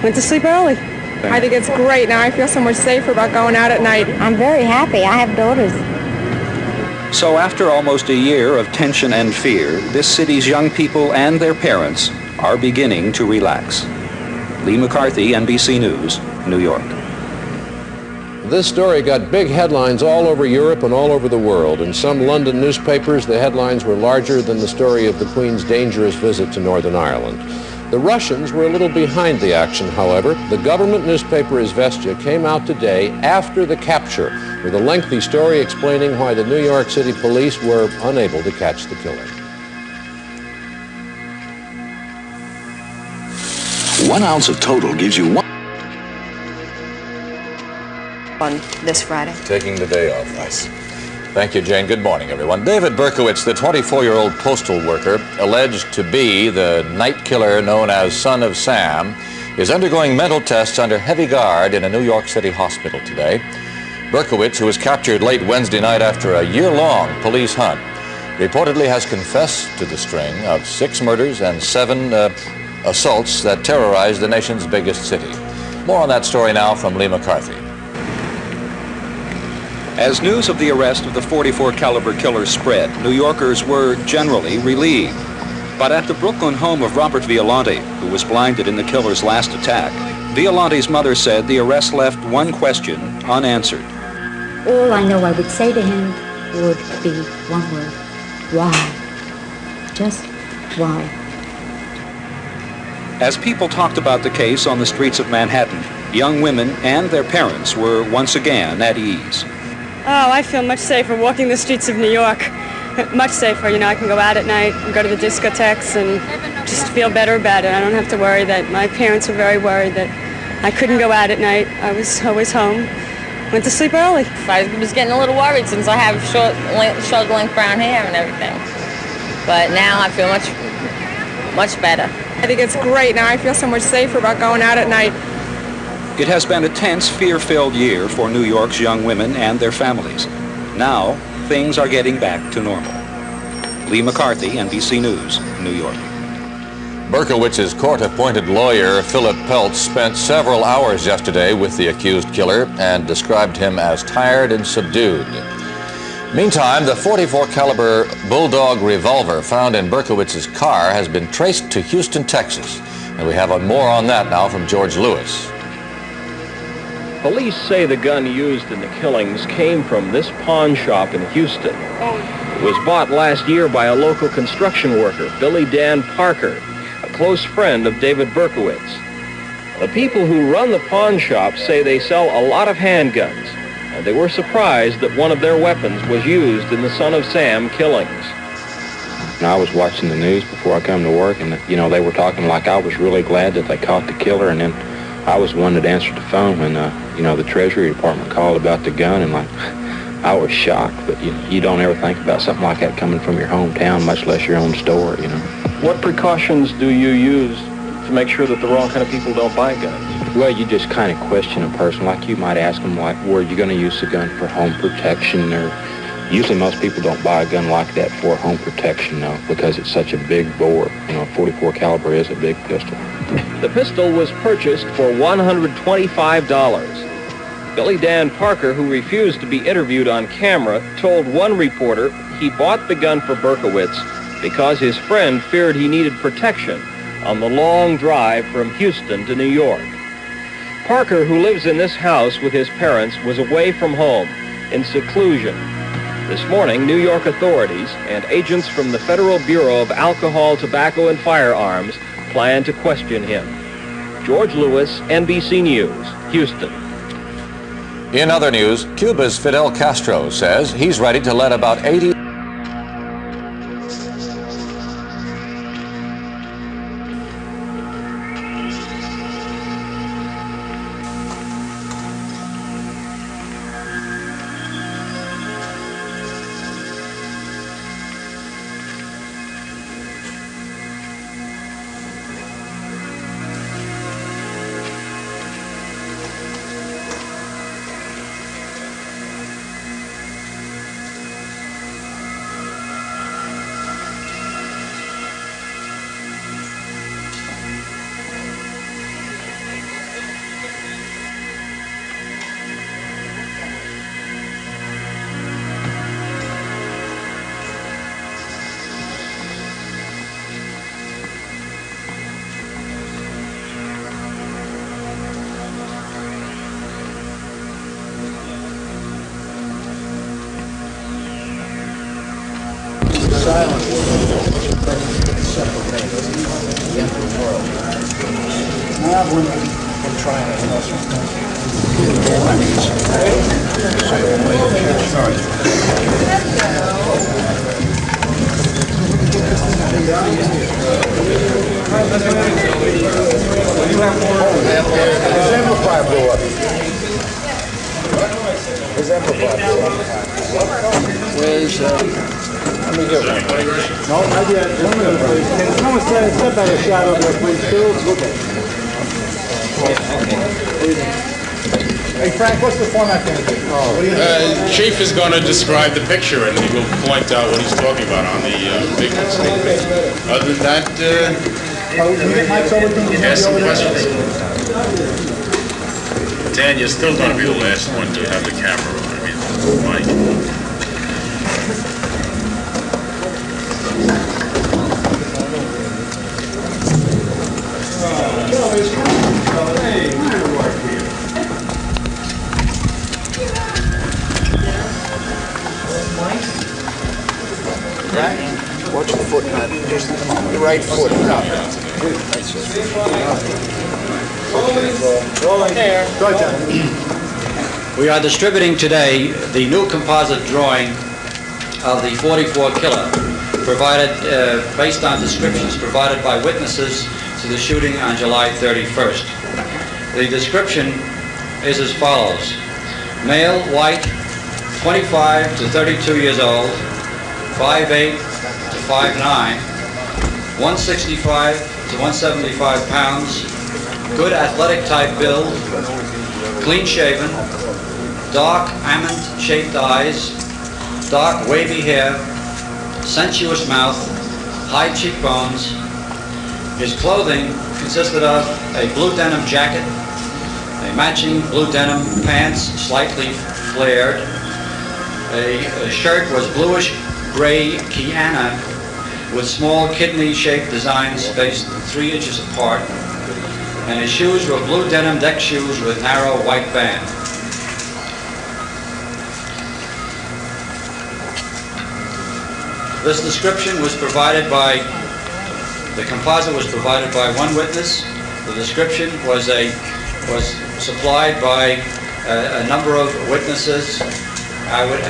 went to sleep early. I think it's great. Now I feel so much safer about going out at night. I'm very happy. I have daughters. So after almost a year of tension and fear, this city's young people and their parents are beginning to relax. Lee McCarthy, NBC News, New York. This story got big headlines all over Europe and all over the world. In some London newspapers, the headlines were larger than the story of the Queen's dangerous visit to Northern Ireland. The Russians were a little behind the action, however. The government newspaper Izvestia came out today after the capture with a lengthy story explaining why the New York City police were unable to catch the killer. 1 ounce of Total gives you one. On this Friday. Taking the day off. Nice. Thank you, Jane. Good morning, everyone. David Berkowitz, the 24-year-old postal worker, alleged to be the night killer known as Son of Sam, is undergoing mental tests under heavy guard in a New York City hospital today. Berkowitz, who was captured late Wednesday night after a year-long police hunt, reportedly has confessed to the string of 6 murders and 7 assaults that terrorized the nation's biggest city. More on that story now from Lee McCarthy. As news of the arrest of the .44 caliber killer spread, New Yorkers were generally relieved. But at the Brooklyn home of Robert Violante, who was blinded in the killer's last attack, Violante's mother said the arrest left one question unanswered. All I know I would say to him would be one word: why? Just why? As people talked about the case on the streets of Manhattan, young women and their parents were once again at ease. Oh, I feel much safer walking the streets of New York. Much safer, I can go out at night and go to the discotheques and just feel better about it. I don't have to worry that my parents were very worried that I couldn't go out at night. I was always home, went to sleep early. I was getting a little worried since I have short length brown hair and everything. But now I feel much better. I think it's great. Now I feel so much safer about going out at night. It has been a tense, fear-filled year for New York's young women and their families. Now, things are getting back to normal. Lee McCarthy, NBC News, New York. Berkowitz's court-appointed lawyer, Philip Peltz, spent several hours yesterday with the accused killer and described him as tired and subdued. Meantime, the .44 caliber Bulldog revolver found in Berkowitz's car has been traced to Houston, Texas. And we have more on that now from George Lewis. Police say the gun used in the killings came from this pawn shop in Houston. It was bought last year by a local construction worker, Billy Dan Parker, a close friend of David Berkowitz. The people who run the pawn shop say they sell a lot of handguns, and they were surprised that one of their weapons was used in the Son of Sam killings. I was watching the news before I come to work, and they were talking like I was really glad that they caught the killer, and then I was the one that answered the phone when the Treasury Department called about the gun, and I was shocked. But you don't ever think about something like that coming from your hometown, much less your own store. What precautions do you use to make sure that the wrong kind of people don't buy guns? Well, you just kind of question a person. Like you might ask them, like, were you going to use the gun for home protection? Or usually most people don't buy a gun like that for home protection, though, because it's such a big bore. A .44 caliber is a big pistol. The pistol was purchased for $125. Billy Dan Parker, who refused to be interviewed on camera, told one reporter he bought the gun for Berkowitz because his friend feared he needed protection on the long drive from Houston to New York. Parker, who lives in this house with his parents, was away from home, in seclusion. This morning, New York authorities and agents from the Federal Bureau of Alcohol, Tobacco, and Firearms plan to question him. George Lewis, NBC News, Houston. In other news, Cuba's Fidel Castro says he's ready to let about 80... Hey Frank, what's the format going to be? Chief is going to describe the picture and he will point out what he's talking about on the big screen. Other than that, ask some questions. Dan, you're still going to be the last one to have the camera on. I mean, Mike. Watch your foot, man. Just the right foot. We are distributing today the new composite drawing of the 44 killer, provided based on descriptions provided by witnesses to the shooting on July 31st. The description is as follows: male, white, 25 to 32 years old, 5'8" to 5'9", 165 to 175 pounds, good athletic type build, clean shaven, dark almond-shaped eyes, dark wavy hair, sensuous mouth, high cheekbones. His clothing consisted of a blue denim jacket, a matching blue denim pants, slightly flared. A shirt was bluish gray Kiana with small kidney-shaped designs spaced 3 inches apart, and his shoes were blue denim deck shoes with narrow white band. This description was provided by, the composite was provided by one witness. The description was supplied by a number of witnesses. I would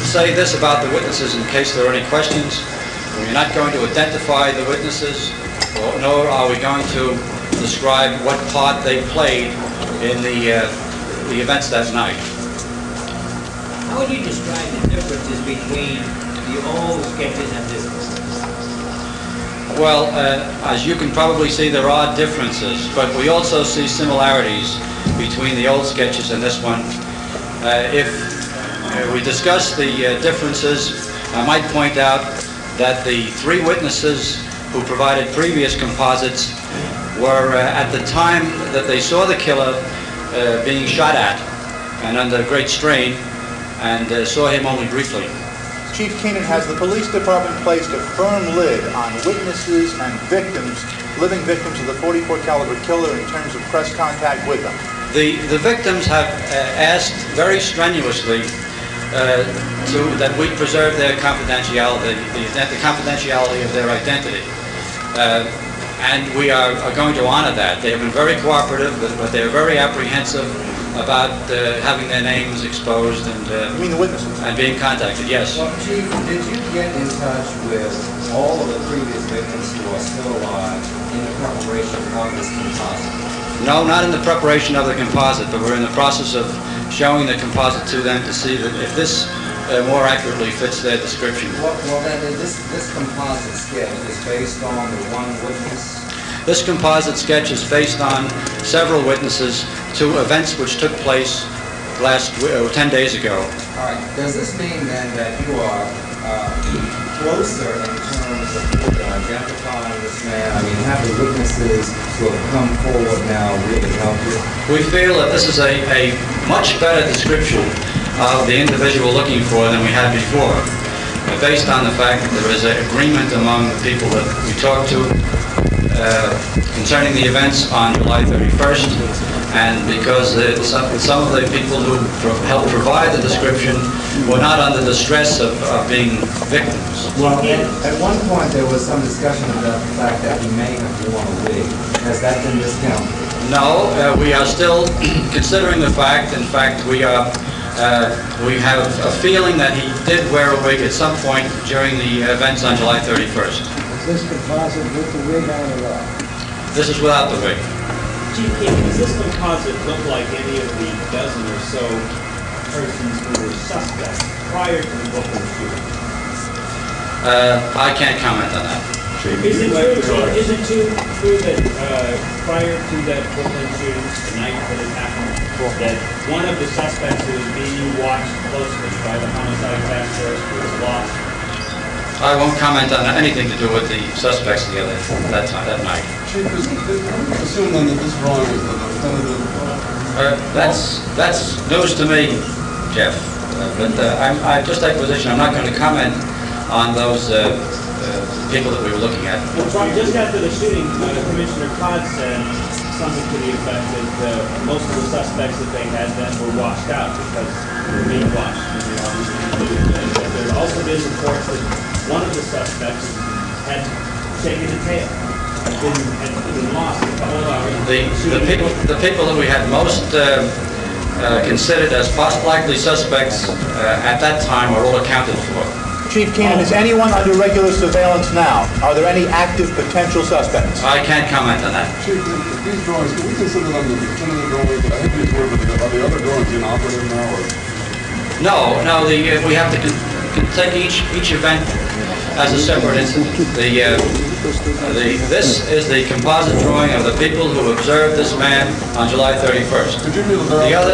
say this about the witnesses in case there are any questions. We're not going to identify the witnesses, nor are we going to describe what part they played in the events that night. How would you describe the differences between the old sketches and this one? Well, as you can probably see, there are differences, but we also see similarities between the old sketches and this one. If we discuss the differences, I might point out that the three witnesses who provided previous composites were at the time that they saw the killer being shot at and under great strain, and saw him only briefly. Chief Keenan, has the police department placed a firm lid on witnesses and victims, living victims of the .44 caliber killer in terms of press contact with them? The victims have asked very strenuously that we preserve their confidentiality, the confidentiality of their identity. And we are going to honor that. They have been very cooperative, but they're very apprehensive about having their names exposed and You mean the witnesses? and being contacted. Yes. Well, Chief, did you get in touch with all of the previous victims who are still alive in the preparation of this composite? No, not in the preparation of the composite, but we're in the process of showing the composite to them to see that if this more accurately fits their description. Well then, this composite sketch is based on the one witness? This composite sketch is based on several witnesses to events which took place 10 days ago. All right. Does this mean then that you are closer in terms of identifying this man? I mean, have the witnesses who have come forward now really helped you? We feel that this is a much better description of the individual looking for than we had before, based on the fact that there is an agreement among the people that we talked to concerning the events on July 31st, and because some of the people who helped provide the description were not under the stress of being victims. Well, at one point there was some discussion about the fact that he may have worn a wig. Has that been discounted? No, we are still considering the fact. In fact, we have a feeling that he did wear a wig at some point during the events on July 31st. Is this composite with the wig on or not? This is without the wig. Chief King, does this composite look like any of the dozen or so persons who were suspects prior to the Brooklyn shooting? I can't comment on that. Is it true that prior to that Brooklyn shooting, the night that it happened, that one of the suspects who was being watched closely by the homicide task force was lost? I won't comment on anything to do with the suspects that night. Chief, assume then that this drawing is the definitive? That's news to me, Jeff. I just take a position. I'm not going to comment on those people that we were looking at. Well, just after the shooting, Commissioner Todd said something to the effect that most of the suspects that they had then were washed out because they were being watched. But there had also been reports that one of the suspects had taken a tail, had been lost a couple of hours. The people that we had most considered as likely suspects at that time are all accounted for. Chief Keenan, is anyone under regular surveillance now? Are there any active potential suspects? I can't comment on that. Chief, these drawings, can we consider them the definitive drawings? I hate to use the word, but are the other drawings inoperative now? Or? No, we have to take each event as a separate incident. This is the composite drawing of the people who observed this man on July 31st.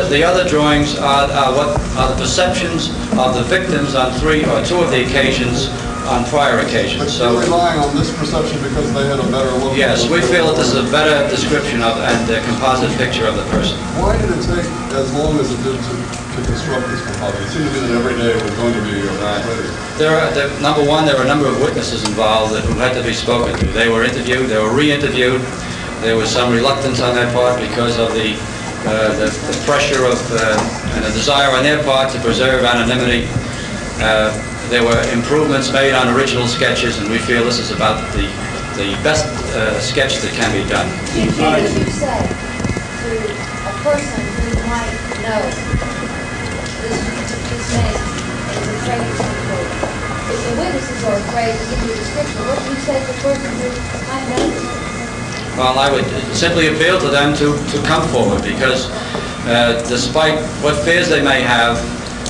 The other drawings are the perceptions of the victims on two of the occasions on prior occasions. But you're relying on this perception because they had a better look? Yes, we feel that this is a better description of and a composite picture of the person. Why did it take as long as it did to construct this composite? It seemed to me that every day it was going to be ready. Number one, there were a number of witnesses involved who had to be spoken to. They were interviewed, they were re-interviewed. There was some reluctance on their part because of the pressure of and a desire on their part to preserve anonymity. There were improvements made on original sketches, and we feel this is about the best sketch that can be done. What would you say to a person who might know this man is afraid to come forward? If the witnesses are afraid to give you a description, what do you say to the person who might know this? Well, I would simply appeal to them to come forward because despite what fears they may have,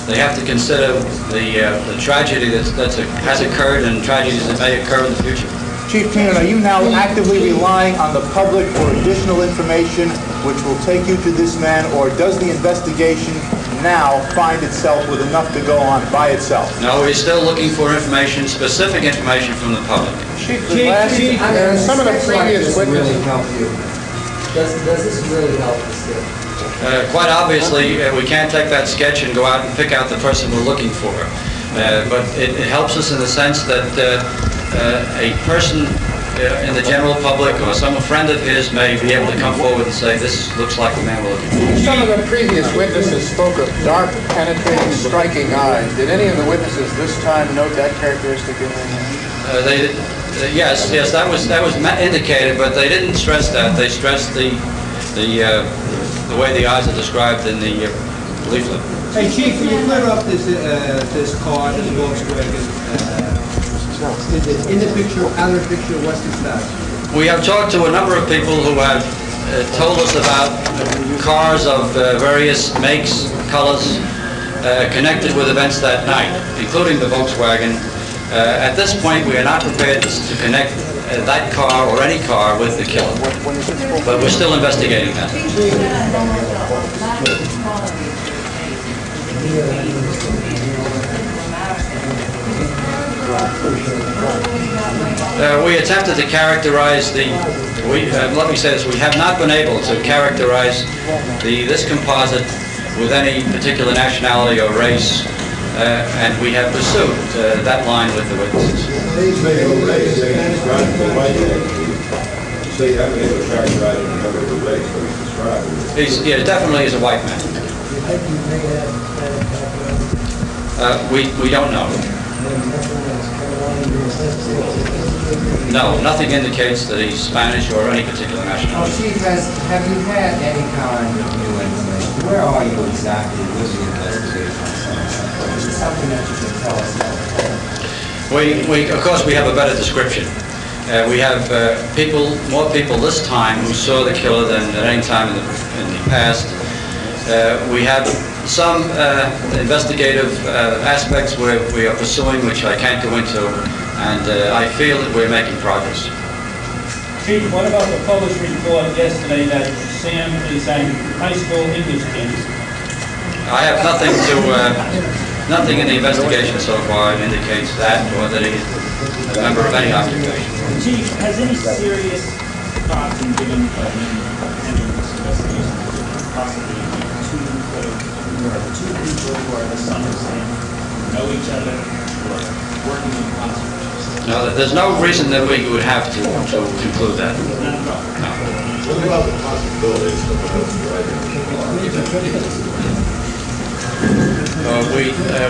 they have to consider the tragedy that has occurred and tragedies that may occur in the future. Chief Keenan, are you now actively relying on the public for additional information which will take you to this man, or does the investigation now find itself with enough to go on by itself? No, we're still looking for information, specific information from the public. Chief, some of the previous witnesses really help you. Does this really help the sketch? Quite obviously, we can't take that sketch and go out and pick out the person we're looking for. But it helps us in the sense that a person in the general public or some friend of his may be able to come forward and say, this looks like the man we're looking for. Some of the previous witnesses spoke of dark, penetrating, striking eyes. Did any of the witnesses this time note that characteristic in them? Yes, that was indicated, but they didn't stress that. They stressed the way the eyes are described in the leaflet. Hey, Chief, can you clear up this car, this Volkswagen? Is it in the picture, out of the picture? What's the status? We have talked to a number of people who have told us about cars of various makes, colors, connected with events that night, including the Volkswagen. At this point, we are not prepared to connect that car or any car with the killer, but we're still investigating that. We attempted to characterize let me say this, we have not been able to characterize this composite with any particular nationality or race, and we have pursued that line with the witnesses. He definitely is a white man. We don't know. No, nothing indicates that he's Spanish or any particular nationality. Chief, have you had any kind of new information? Where are you exactly with the investigation? Is this something that you can tell us about? Of course, we have a better description. We have more people this time who saw the killer than at any time in the past. We have some investigative aspects where we are pursuing, which I can't go into, and I feel that we're making progress. Chief, what about the published report yesterday that Sam is a high school English teacher? I have nothing in the investigation so far indicates that, or that he's a member of any occupation. Chief, has any serious thought been given by any of this investigation possibly two people who are the son of Sam, know each other, or working in concert? No, there's no reason that we would have to conclude that. Not at all. No. What about the possibilities of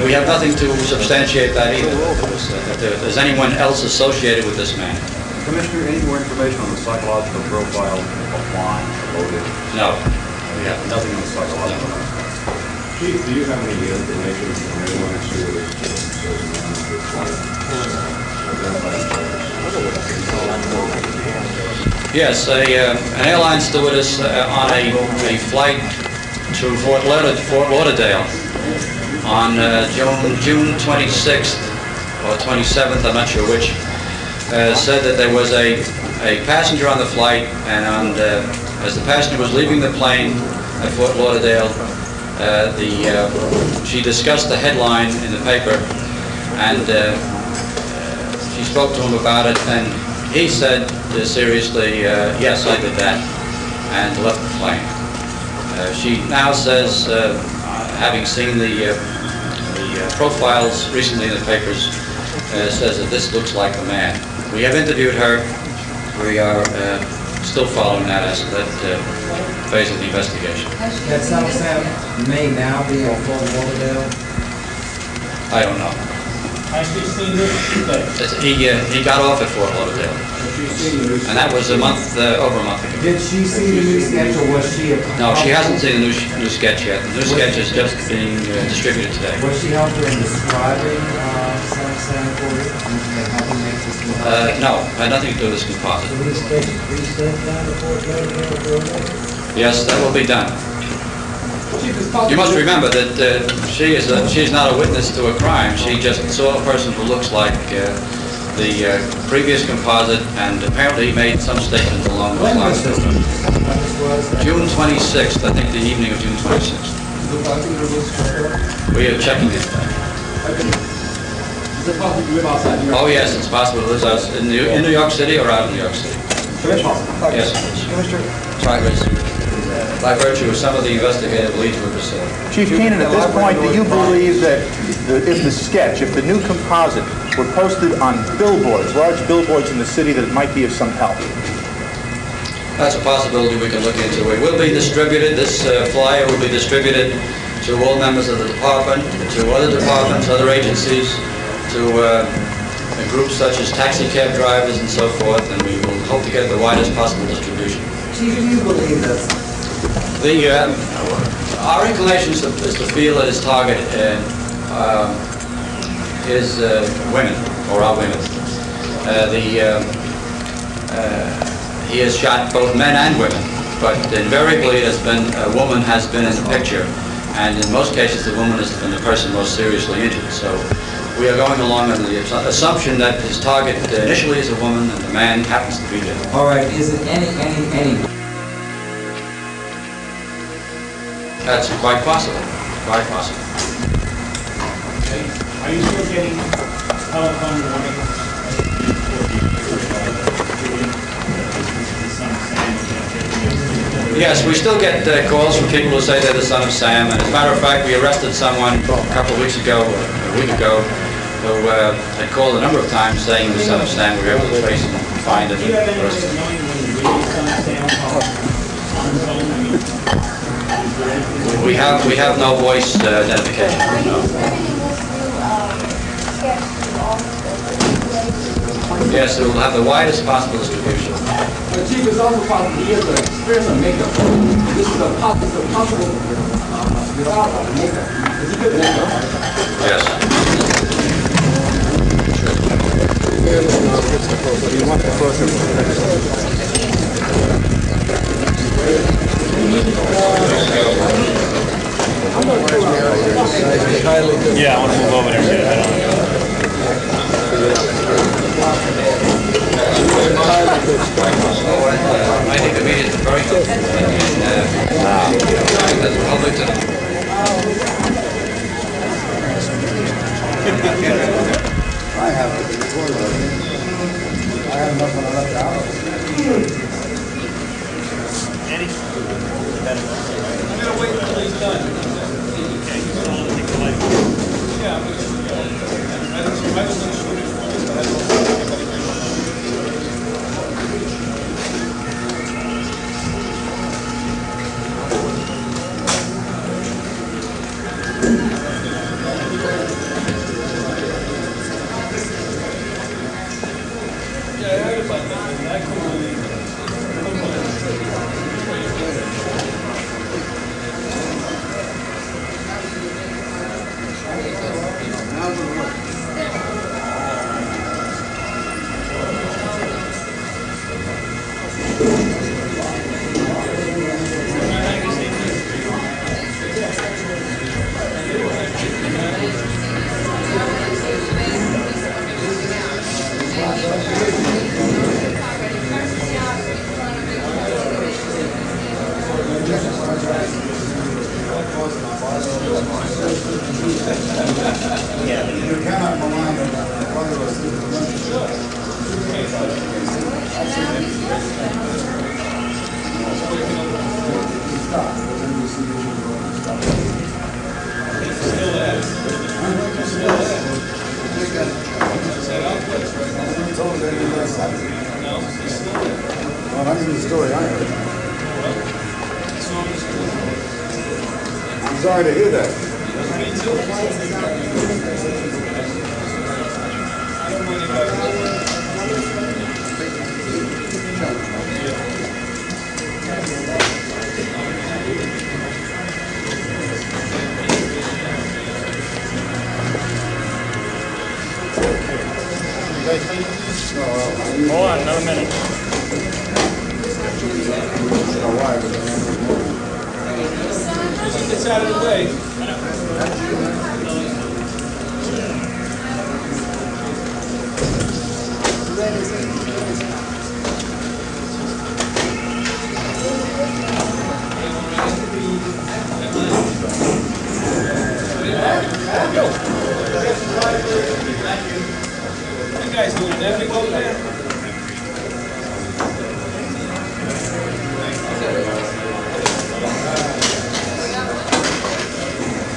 We have nothing to substantiate that either. That there's anyone else associated with this man. Commissioner, any more information on the psychological profile of wine loaded? No, we have nothing on the psychological profile. Chief, do you have any information from anyone who Yes, an airline stewardess on a flight to Fort Lauderdale on June 26th or 27th, I'm not sure which, said that there was a passenger on the flight, and as the passenger was leaving the plane at Fort Lauderdale, she discussed the headline in the paper, and she spoke to him about it, and he said seriously, yes, I did that, and left the plane. She now says, having seen the profiles recently in the papers, says that this looks like the man. We have interviewed her. We are still following that phase of the investigation. That son of Sam may now be on Fort Lauderdale? I don't know. Has she seen this today? He got off at Fort Lauderdale, and that was over a month ago. Did she see the new sketch, or was she? No, she hasn't seen the new sketch yet. The new sketch is just being distributed today. Was she helped her in describing son of Sam for you and helping make this composite? No, had nothing to do with this composite. Yes, that will be done. You must remember that she is not a witness to a crime. She just saw a person who looks like the previous composite, and apparently made some statements along those lines. June 26th, I think the evening of June 26th. We are checking it. Oh yes, it's possible to live out in New York City or out of New York City. Yes. By virtue of some of the investigative leads we pursued. Chief Keenan, at this point, do you believe that if the sketch, if the new composite were posted on billboards, large billboards in the city, that it might be of some help? That's a possibility we can look into. It will be distributed, this flyer will be distributed to all members of the department, to other departments, other agencies, to groups such as taxi cab drivers and so forth, and we will hope to get the widest possible distribution. Chief, do you believe that Our inclination is to feel that his target is women, or are women. He has shot both men and women, but invariably it has been, a woman has been in the picture, and in most cases the woman has been the person most seriously injured. So we are going along under the assumption that his target initially is a woman and the man happens to be there. All right, is it any? That's quite possible, quite possible. Okay. Are you still getting telephone warnings? Yes, we still get calls from people who say they're the son of Sam, and as a matter of fact, we arrested someone a couple of weeks ago, a week ago, who had called a number of times saying the son of Sam. We were able to trace him and find him. Do you have any way of knowing when you really son of Sam on his own? We have no voice identification. Yes, it will have the widest possible distribution. The chief is also possible he has an experience of makeup. This is a possible without makeup. Is he good at makeup? Yes. Yeah, I want to move over there. I think the media is very good. The public to I have enough when I left the house. Eddie? I'm going to wait until he's done. Okay, he's going to take the light. Yeah, I'm going to go. I was going to shoot it for this, but I don't know if anybody can. Well, that's the story I heard. I'm sorry to hear that. Hold on, another minute. It's out of the way. What are you guys doing? Everybody go there?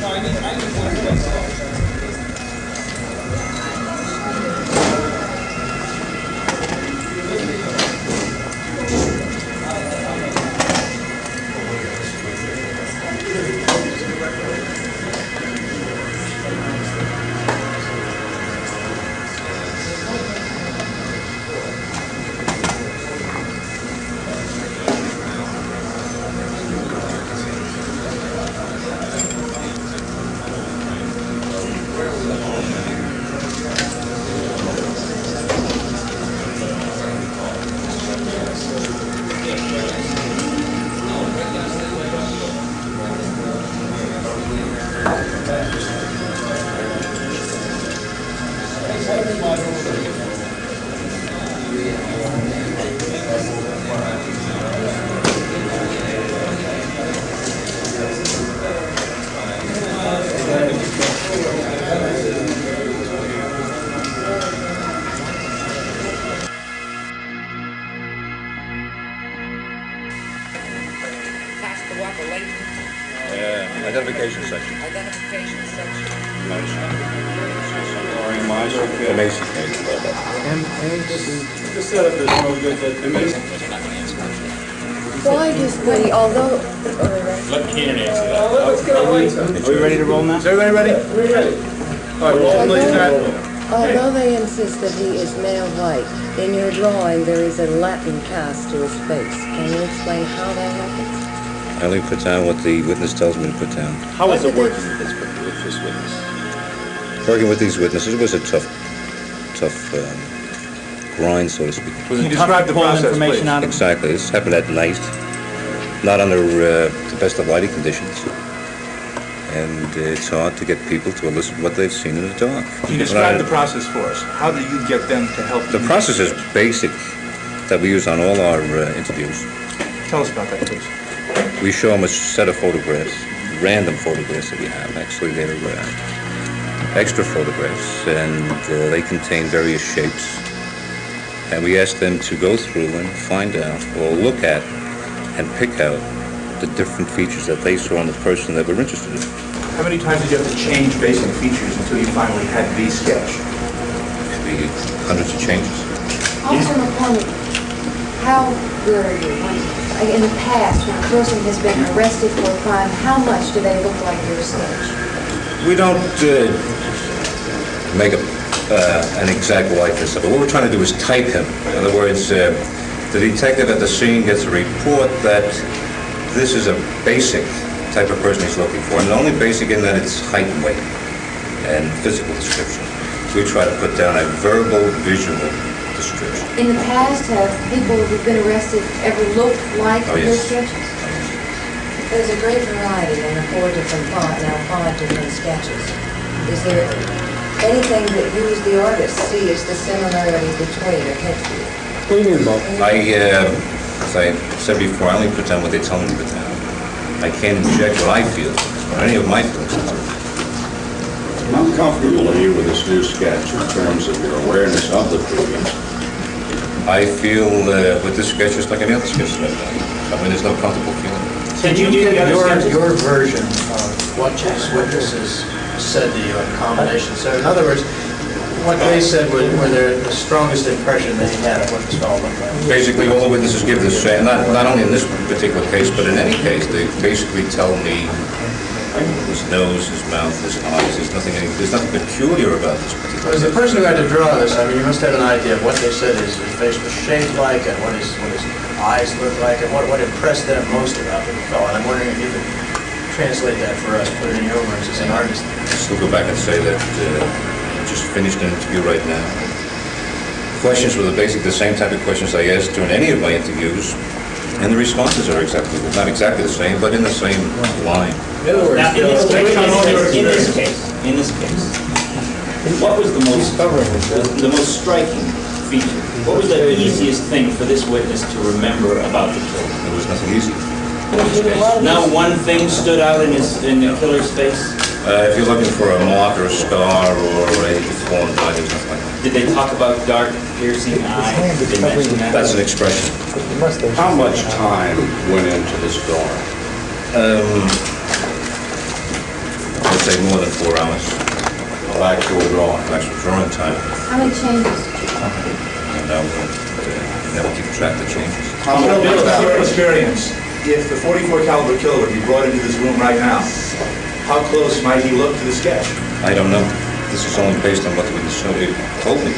No, I need one place. Identification section. Identification section. Why does the, although... Let Keenan answer that. Are we ready to roll now? Is everybody ready? We're ready. All right, roll, please. Although they insist that he is male white, in your drawing there is a Latin cast to his face. Can you explain how that happens? I only put down what the witness tells me to put down. How was it working with this witness? Working with these witnesses, it was a tough grind, so to speak. Can you describe the process, please? Exactly. This happened at night, not under the best of lighting conditions. And it's hard to get people to elicit what they've seen in the dark. Can you describe the process for us? How do you get them to help you? The process is basic that we use on all our interviews. Tell us about that, please. We show them a set of photographs, random photographs that we have. Actually, they're extra photographs, and they contain various shapes. And we ask them to go through and find out, or look at, and pick out the different features that they saw in the person that we're interested in. How many times did you have to change basic features until you finally had the sketch? Maybe hundreds of changes. Also, upon how were you? In the past, when a person has been arrested for a crime, how much do they look like your sketch? We don't make an exact likeness of it. What we're trying to do is type him. In other words, the detective at the scene gets a report that this is a basic type of person he's looking for, and only basic in that it's height and weight and physical description. We try to put down a verbal, visual description. In the past, have people who've been arrested ever looked like your sketches? There's a great variety in the five different sketches. Is there anything that you as the artist see as the similarity between or connected to? What do you mean, Bob? As I said before, I only put down what they tell me to put down. I can't inject what I feel, or any of my feelings into it. How comfortable are you with this new sketch in terms of your awareness of the previous? I feel with this sketch just like any other sketch that I've done. I mean, there's no comfortable feeling. Did you get your version of what these witnesses said to you in combination? So in other words, what they said were the strongest impression they had of what this fellow looked like? Basically, all the witnesses give the same, not only in this particular case, but in any case, they basically tell me his nose, his mouth, his eyes, there's nothing peculiar about this particular As the person who had to draw this, I mean, you must have an idea of what they said his face was shaped like, and what his eyes looked like, and what impressed them most about the fellow. And I'm wondering if you could translate that for us, put it in your words as an artist. I'll still go back and say that just finished an interview right now. Questions were the same type of questions I asked during any of my interviews, and the responses are not exactly the same, but in the same line. In other words, now, in this case, what was the most striking feature? What was the easiest thing for this witness to remember about the killer? There was nothing easy. Now, one thing stood out in the killer's face. If you're looking for a mark or a scar or a deformed eye, there's nothing like that. Did they talk about dark, piercing eyes? Did they mention that? That's an expression. How much time went into this drawing? I'd say more than 4 hours. Of actual drawing? Actual drawing time. How many changes did you make? And never keep track of the changes. How much your experience, if the .44 caliber killer would be brought into this room right now, how close might he look to the sketch? I don't know. This is only based on what the witness told me.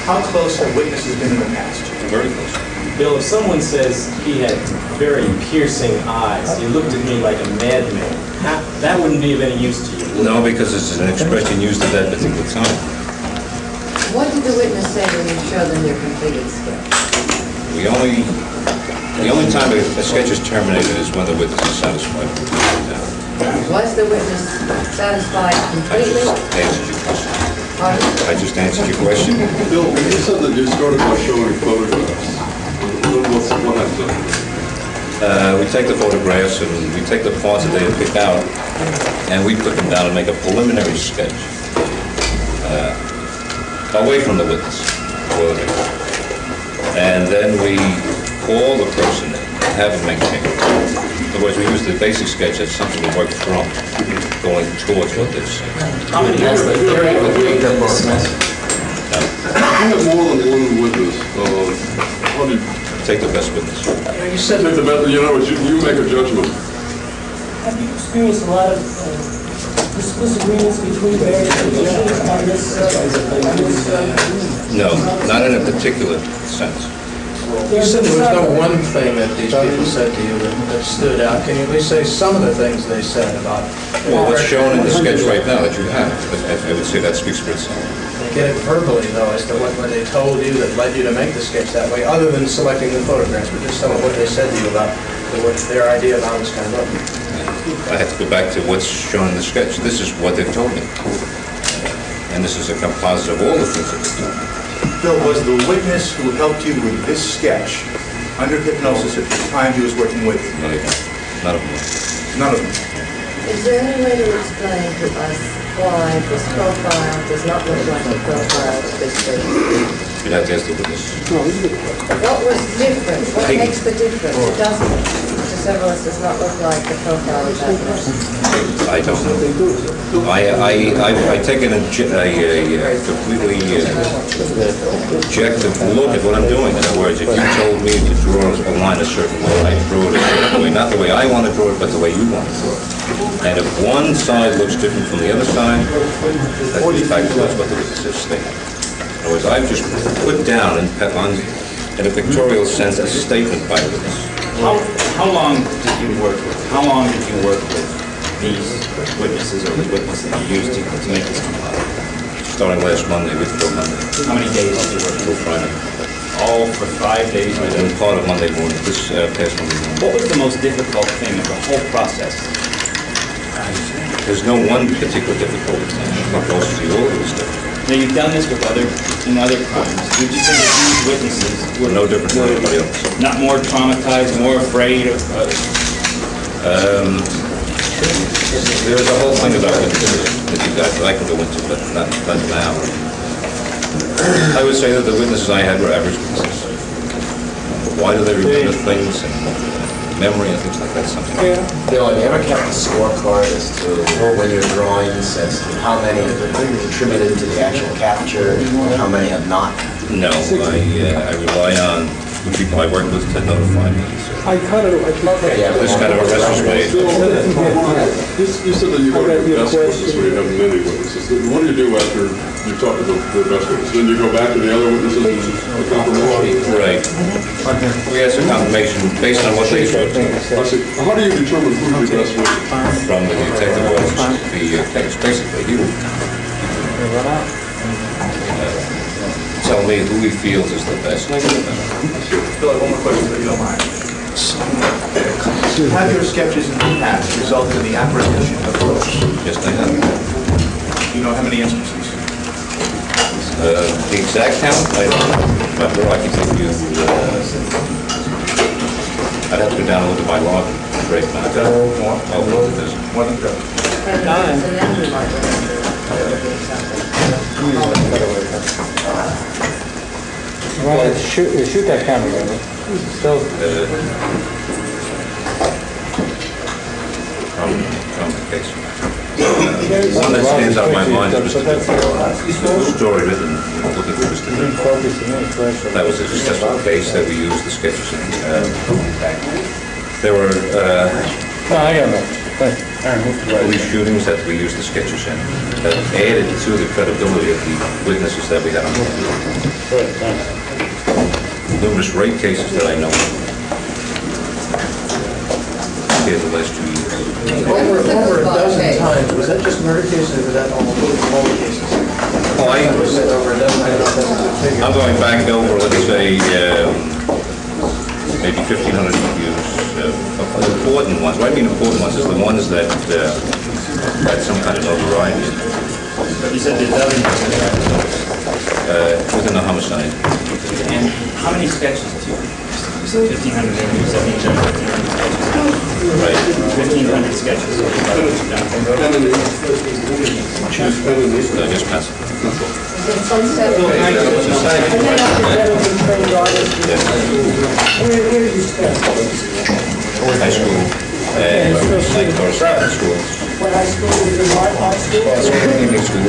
How close have witnesses been in the past? Very close. Bill, if someone says he had very piercing eyes, he looked at me like a madman, that wouldn't be of any use to you, No, because it's an expression used at that particular time. What did the witness say when you showed them their completed sketch? The only time a sketch is terminated is when the witness is satisfied with it. Was the witness satisfied completely? I answered your question. Pardon? I just answered your question. Bill, you said that you started by showing photographs. What happened? We take the photographs and we take the parts that they pick out and we put them down and make a preliminary sketch away from the witness. And then we call the person and have them make changes. In other words, we use the basic sketch as something to work from, going towards what they've said. How many has the theory of being dismissed? You have more than one witness. How do you take the best witness? You said take the best. You know, you make a judgment. Have you experienced a lot of disagreements between various positions on this? No, not in a particular sense. You said there was no one thing that these people said to you that stood out. Can you at least say some of the things they said about? Well, what's shown in the sketch right now that you have, I would say that speaks for itself. Get it verbally, though, as to what they told you that led you to make the sketch that way, other than selecting the photographs, but just some of what they said to you about their idea of how it's going to look. I have to go back to what's shown in the sketch. This is what they've told me. And this is a composite of all the things that they've told me. Phil, was the witness who helped you with this sketch under hypnosis at the time he was working with? No, none of them. None of them. Is there any way to explain to us why this profile does not look like the profile of this person? You'd have to ask the witness. What was different? What makes the difference? It doesn't, to several, it does not look like the profile of that person. I don't know. I take a completely objective look at what I'm doing. In other words, if you told me to draw a line a certain way, I draw it a certain way. Not the way I want to draw it, but the way you want to draw it. And if one side looks different from the other side, that in fact that's what the witness is stating. In other words, I've just put down in a pictorial sense a statement by the witness. How long did you work with? How long did you work with these witnesses or the witness that you used to make this composite? Starting last Monday, week till Monday. How many days did you work? Till Friday. All for 5 days? And then part of Monday morning, this past Monday morning. What was the most difficult thing of the whole process? There's no one particular difficulty. Most of all of this difficult. Now, you've done this with in other crimes. Would you say that these witnesses were no different than anybody else? Not more traumatized, more afraid of? There's a whole thing about witnesses that you guys that I can go into, but not now. I would say that the witnesses I had were average witnesses. Why do they remember things and memory and things like that? Something. Bill, have you ever kept a scorecard as to when your drawings, as to how many have contributed to the actual capture, and how many have not? No, I rely on the people I work with to notify me. I cut it. This kind of arrests me. You said that you go to the best witness where you have many witnesses. What do you do after you talk to the best witness? Then you go back to the other witnesses and the confirmation? Right. We ask a confirmation based on what they showed to us. How do you determine who's the best witness? From the detective who the case. Basically, he will tell me who he feels is the best. Bill, one more question, if you don't mind. Have your sketches in the past resulted in the apprehension of ghosts? Yes, they have. Do you know how many instances? The exact count, I don't remember. I can give you. I'd have to go down and look at my log and break my down. More than good. Well, shoot that camera, brother. So, from the case. One that stands out in my mind is Mr. The story written looking for Mr. That was a successful case that we used the sketches in. There were police shootings that we used the sketches in that added to the credibility of the witnesses that we had on the numerous rape cases that I know of here the last 2 years. Over a dozen times. Was that just murder cases or was that all the cases? Oh, Was it over a dozen? I don't know if that's a good figure. I'm going back over, let's say, maybe 1,500 reviews of important ones. What I mean important ones is the ones that had some kind of notoriety. You said the dozen Within the homicide. And how many sketches do you? 1,500 interviews, that means 1,500 sketches. Right. 1,500 sketches. Just pass it. High school. School. What high school? Art school? Evening school.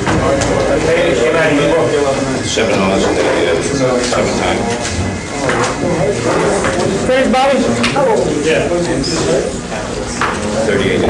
Seminars in the summertime. Finish, Bobby? How old? Yeah. 38.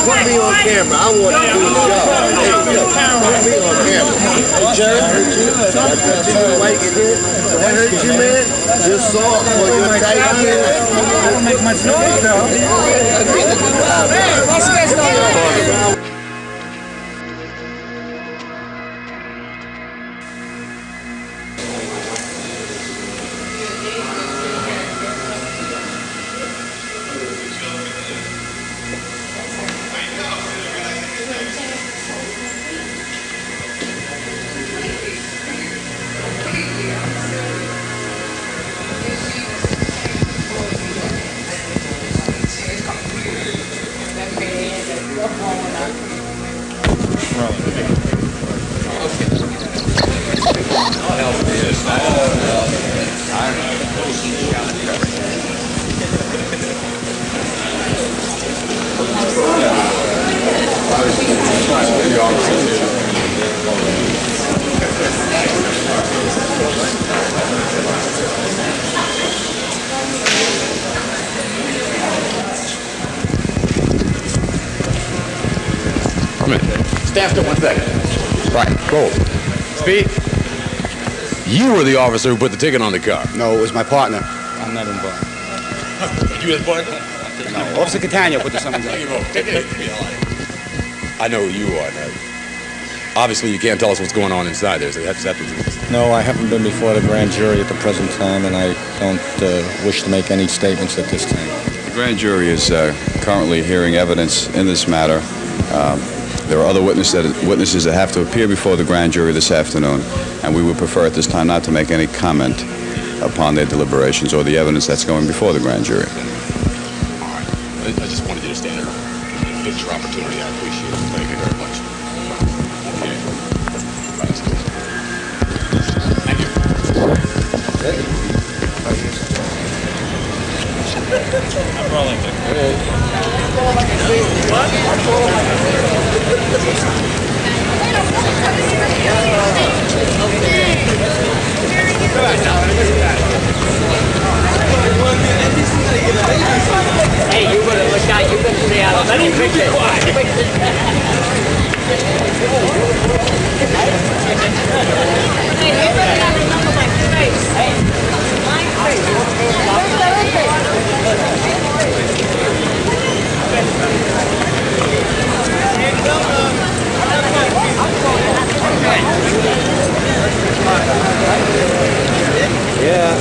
Put me on camera. I want to do the job. Hey, yo, put me on camera. Hey, Jerry, that hurt you, man? Just saw it for your tight end. I don't make much noise, though. Stand still 1 second. Right, roll. Speed. You were the officer who put the ticket on the car. No, it was my partner. I'm not involved. You his partner? No, Officer Catania put the summons on. I know who you are now. Obviously, you can't tell us what's going on inside there. So that's No, I haven't been before the grand jury at the present time, and I don't wish to make any statements at this time. The grand jury is currently hearing evidence in this matter. There are other witnesses that have to appear before the grand jury this afternoon, and we would prefer at this time not to make any comment upon their deliberations or the evidence that's going before the grand jury. All right. I just wanted you to stand there. It's your opportunity. I appreciate it. Thank you very much. Okay. Thank you. I'm rolling. Hey, you better look out. You better stay out of any picture. Hey, you better not remember my face. Hey, my face. Yeah.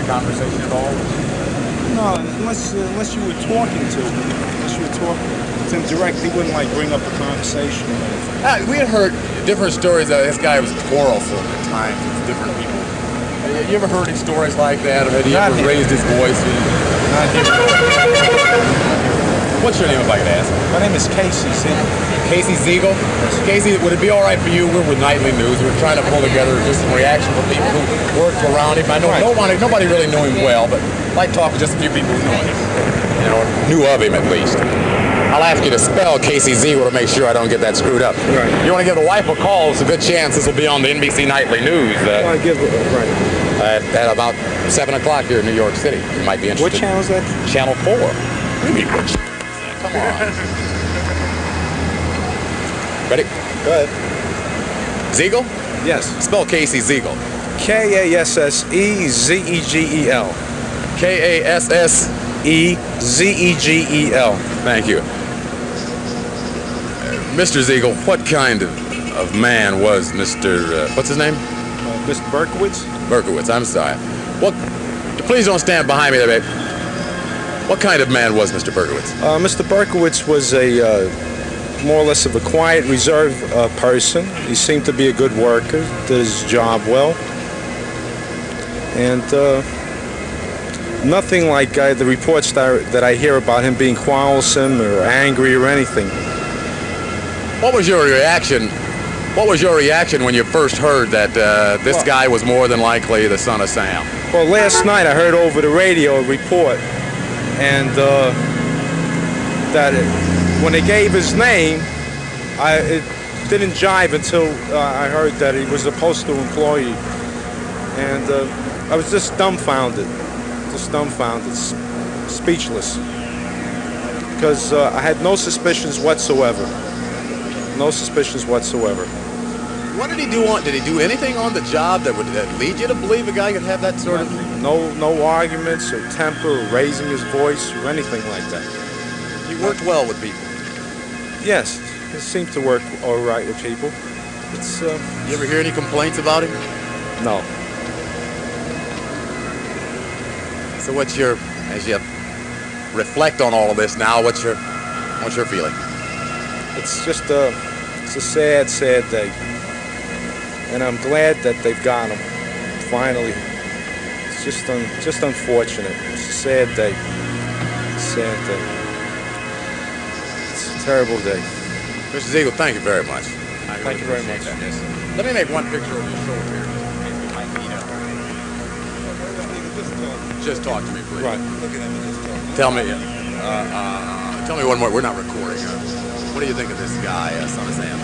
Conversation at all? No, unless you were talking to him. Unless you were talking to him direct, he wouldn't like bring up a conversation. We had heard different stories that this guy was quarrelsome at times with different people. You ever heard any stories like that? Or had he ever raised his voice? Not here. What's your name, if I could ask? My name is Casey Ziegel. Casey Ziegel? Casey, would it be all right for you? We're with Nightly News. We're trying to pull together just some reaction from people who worked around him. I know nobody really knew him well, but I'd like to talk to just a few people who knew him. You know, knew of him at least. I'll ask you to spell Casey Ziegel to make sure I don't get that screwed up. Right. You want to give the wife a call? It's a good chance this will be on the NBC Nightly News. I give it, right. At about 7 o'clock here in New York City. You might be interested. What channel is that? Channel 4. What do you mean, which? Come on. Ready? Go ahead. Ziegel? Yes. Spell Casey Ziegel. K-A-S-S-E-Z-E-G-E-L. K-A-S-S-E-Z-E-G-E-L. Thank you. Mr. Ziegel, what kind of man was Mr. What's his name? Mr. Berkowitz. Berkowitz, I'm sorry. Please don't stand behind me there, babe. What kind of man was Mr. Berkowitz? Mr. Berkowitz was a more or less of a quiet, reserved person. He seemed to be a good worker, did his job well. And nothing like the reports that I hear about him being quarrelsome or angry or anything. What was your reaction? What was your reaction when you first heard that this guy was more than likely the son of Sam? Well, last night I heard over the radio a report, and that when they gave his name, it didn't jive until I heard that he was a postal employee, and I was just dumbfounded, speechless, because I had no suspicions whatsoever. No suspicions whatsoever. What did he do did he do anything on the job that would lead you to believe a guy could have that sort of... No arguments or temper or raising his voice or anything like that. He worked well with people? Yes, he seemed to work all right with people. You ever hear any complaints about him? No. So as you reflect on all of this now, what's your feeling? It's just it's a sad, sad day. And I'm glad that they've got him, finally. It's just unfortunate. It's a sad day. Sad day. It's a terrible day. Mr. Ziegel, thank you very much. Thank you very much. Let me make one picture of your shoulder here. Just talk to me, please. Right. Tell me one more. We're not recording. What do you think of this guy, son of Sam?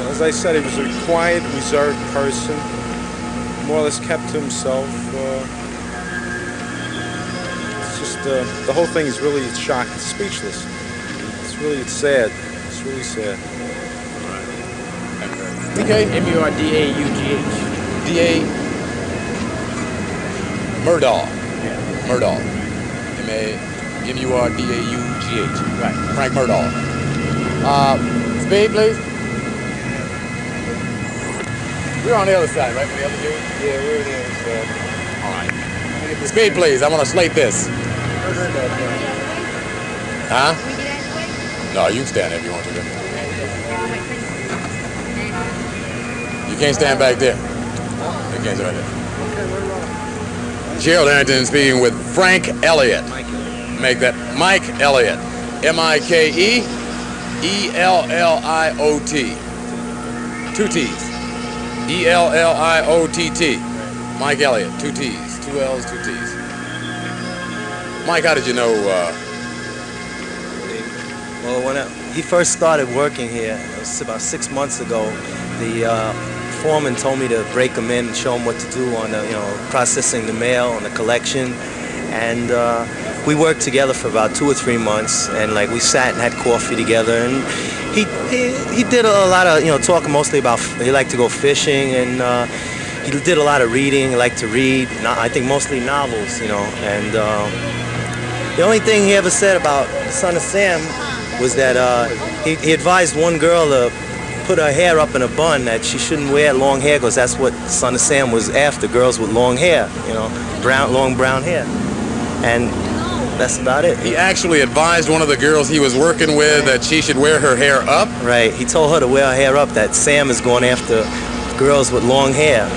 As I said, he was a quiet, reserved person. More or less kept to himself. It's just the whole thing is really shocking, speechless. It's sad. It's really sad. Okay. M-U-R-D-A-U-G-H. D-A. Murdaugh. Yeah. Murdaugh. M-U-R-D-A-U-G-H. Right. Frank Murdaugh. Speed, please. We're on the other side, right? The other dude? Yeah, we're on the other side. All right. Speed, please. I want to slate this. Huh? No, you can stand there if you want to. can't stand back there. You can't stand right there. Gerald Harrington speaking with Frank Elliott. Make that Mike Elliott. M-I-K-E-E-L-L-I-O-T. 2 T's. E-L-L-I-O-T-T. Mike Elliott. 2 T's. 2 L's, 2 T's. Mike, how did you know? Well, when he first started working here, it was about 6 months ago, the foreman told me to break him in and show him what to do on the, processing the mail and the collection. And we worked together for about 2 or 3 months, and like we sat and had coffee together. And he did a lot of talking mostly about, he liked to go fishing, and he did a lot of reading. He liked to read. I think mostly novels, And the only thing he ever said about the Son of Sam was that he advised one girl to put her hair up in a bun, that she shouldn't wear long hair because that's what Son of Sam was after, girls with long hair, long brown hair. And that's about it. He actually advised one of the girls he was working with that she should wear her hair up? Right. He told her to wear her hair up, that Sam is going after girls with long hair,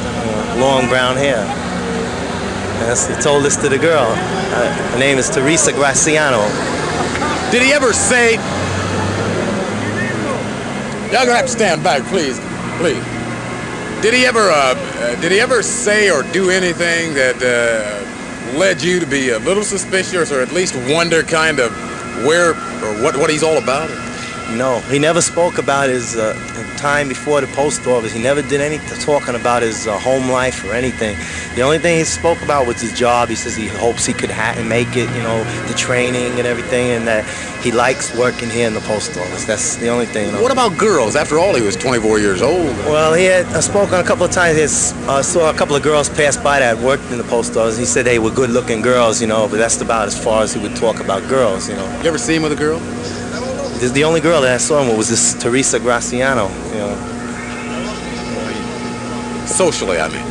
long brown hair. And he told this to the girl. Her name is Teresa Graciano. Did he ever say... Y'all gonna have to stand back, please. Please. Did he ever say or do anything that led you to be a little suspicious, or at least wonder kind of where or what he's all about? No, he never spoke about his time before the post office. He never did any talking about his home life or anything. The only thing he spoke about was his job. He says he hopes he could make it, the training and everything, and that he likes working here in the post office. That's the only thing. What about girls? After all, he was 24 years old. Well, he had spoken a couple of times. He saw a couple of girls pass by that worked in the post office. He said they were good-looking girls, but that's about as far as he would talk about girls, You ever see him with a girl? The only girl that I saw him with was this Teresa Graciano, Socially, I mean.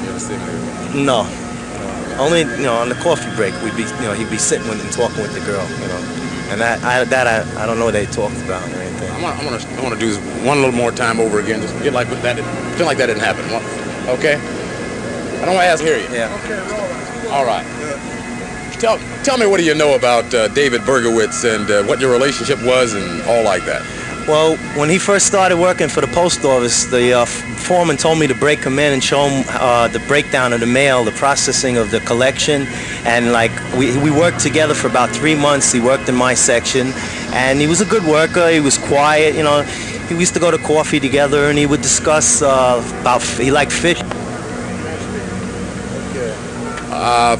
You ever see him? No. Only, on the coffee break, we'd be, he'd be sitting with and talking with the girl, And I don't know what they talked about or anything. I want to do this one little more time over again. Just get like that. Feel like that didn't happen. Okay. I don't want to ask hear you. Yeah. Okay. All right. Tell me, what do you know about David Berkowitz and what your relationship was and all like that? Well, when he first started working for the post office, the foreman told me to break him in and show him the breakdown of the mail, the processing of the collection. And like we worked together for about 3 months. He worked in my section, and he was a good worker. He was quiet, We used to go to coffee together, and he would discuss he liked fish.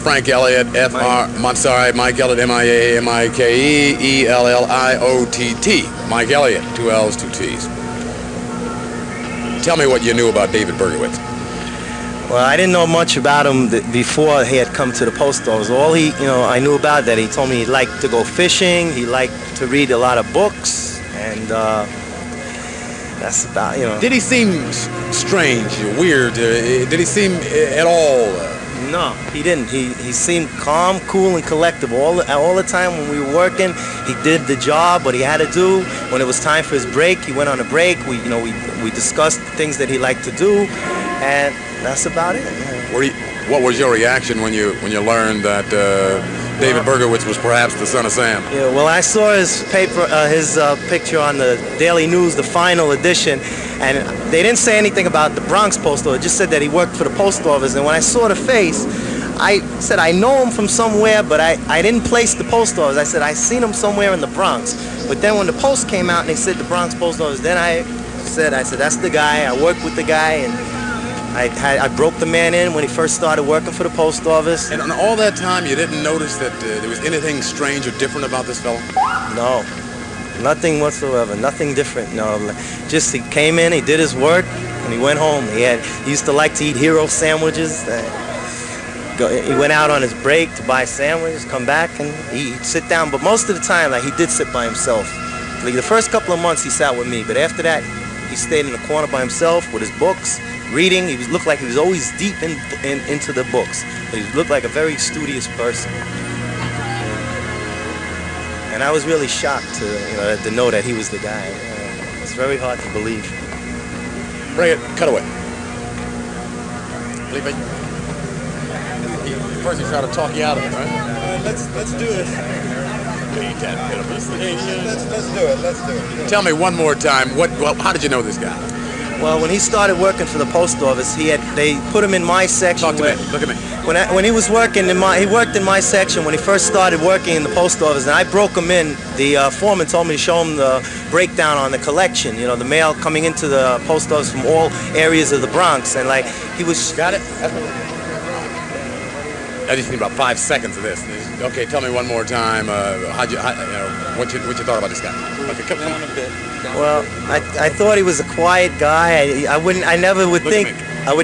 Frank Elliott, Mike Elliott, M-I-A-M-I-K-E-E-L-L-I-O-T-T. Mike Elliott, 2 L's, 2 T's. Tell me what you knew about David Berkowitz. Well, I didn't know much about him before he had come to the post office. All I knew about that, he told me he liked to go fishing, he liked to read a lot of books, and that's about, Did he seem strange, weird? Did he seem at all... No, he didn't. He seemed calm, cool, and collective all the time when we were working. He did the job, what he had to do. When it was time for his break, he went on a break. We discussed things that he liked to do, and that's about it. What was your reaction when you learned that David Berkowitz was perhaps the Son of Sam? Yeah, well, I saw his picture on the Daily News, the final edition, and they didn't say anything about the Bronx post office. It just said that he worked for the post office. And when I saw the face, I said I know him from somewhere, but I didn't place the post office. I said I seen him somewhere in the Bronx. But then when the post came out and they said the Bronx post office, then I said that's the guy. I worked with the guy, and I broke the man in when he first started working for the post office. And on all that time, you didn't notice that there was anything strange or different about this fellow? No, nothing whatsoever, nothing different. No, just he came in, he did his work, and he went home. He used to like to eat hero sandwiches. He went out on his break to buy sandwiches, come back, and he'd sit down. But most of the time, he did sit by himself. Like the first couple of months, he sat with me, but after that, he stayed in the corner by himself with his books, reading. He looked like he was always deep into the books. He looked like a very studious person. And I was really shocked to know that he was the guy. It's very hard to believe. Bring it, cut away. quickly, but first he tried to talk you out of it, right? Let's do it. Let's do it. Tell me one more time, how did you know this guy? Well, when he started working for the post office, they put him in my section. Talk to me. Look at me. When he was working he worked in my section when he first started working in the post office, and I broke him in. The foreman told me to show him the breakdown on the collection. You know, the mail coming into the post office from all areas of the Bronx, and like he was. Got it. I just need about 5 seconds of this. Okay, tell me one more time. What you thought about this guy? Okay, come down a bit. Well, I thought he was a quiet guy. I would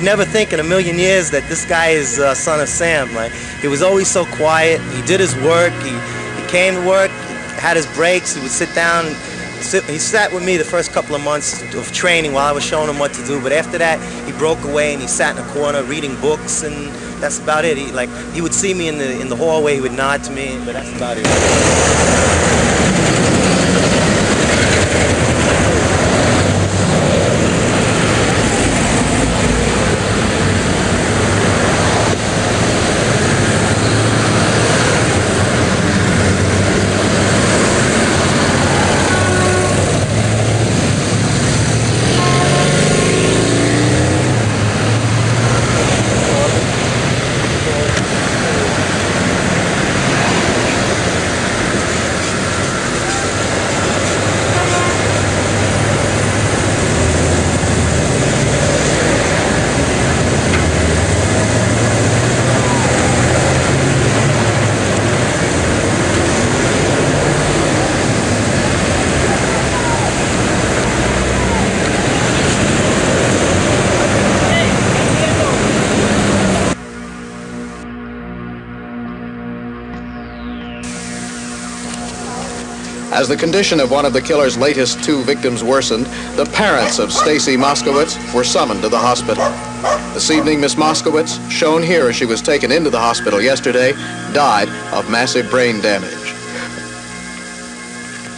never think in a million years that this guy is son of Sam. Like, he was always so quiet. He did his work. He came to work. He had his breaks. He would sit down. He sat with me the first couple of months of training while I was showing him what to do. But after that, he broke away and he sat in a corner reading books, and that's about it. He would see me in the hallway. He would nod to me, but that's about it. As the condition of one of the killer's latest 2 victims worsened, the parents of Stacy Moskowitz were summoned to the hospital. This evening, Miss Moskowitz, shown here as she was taken into the hospital yesterday, died of massive brain damage.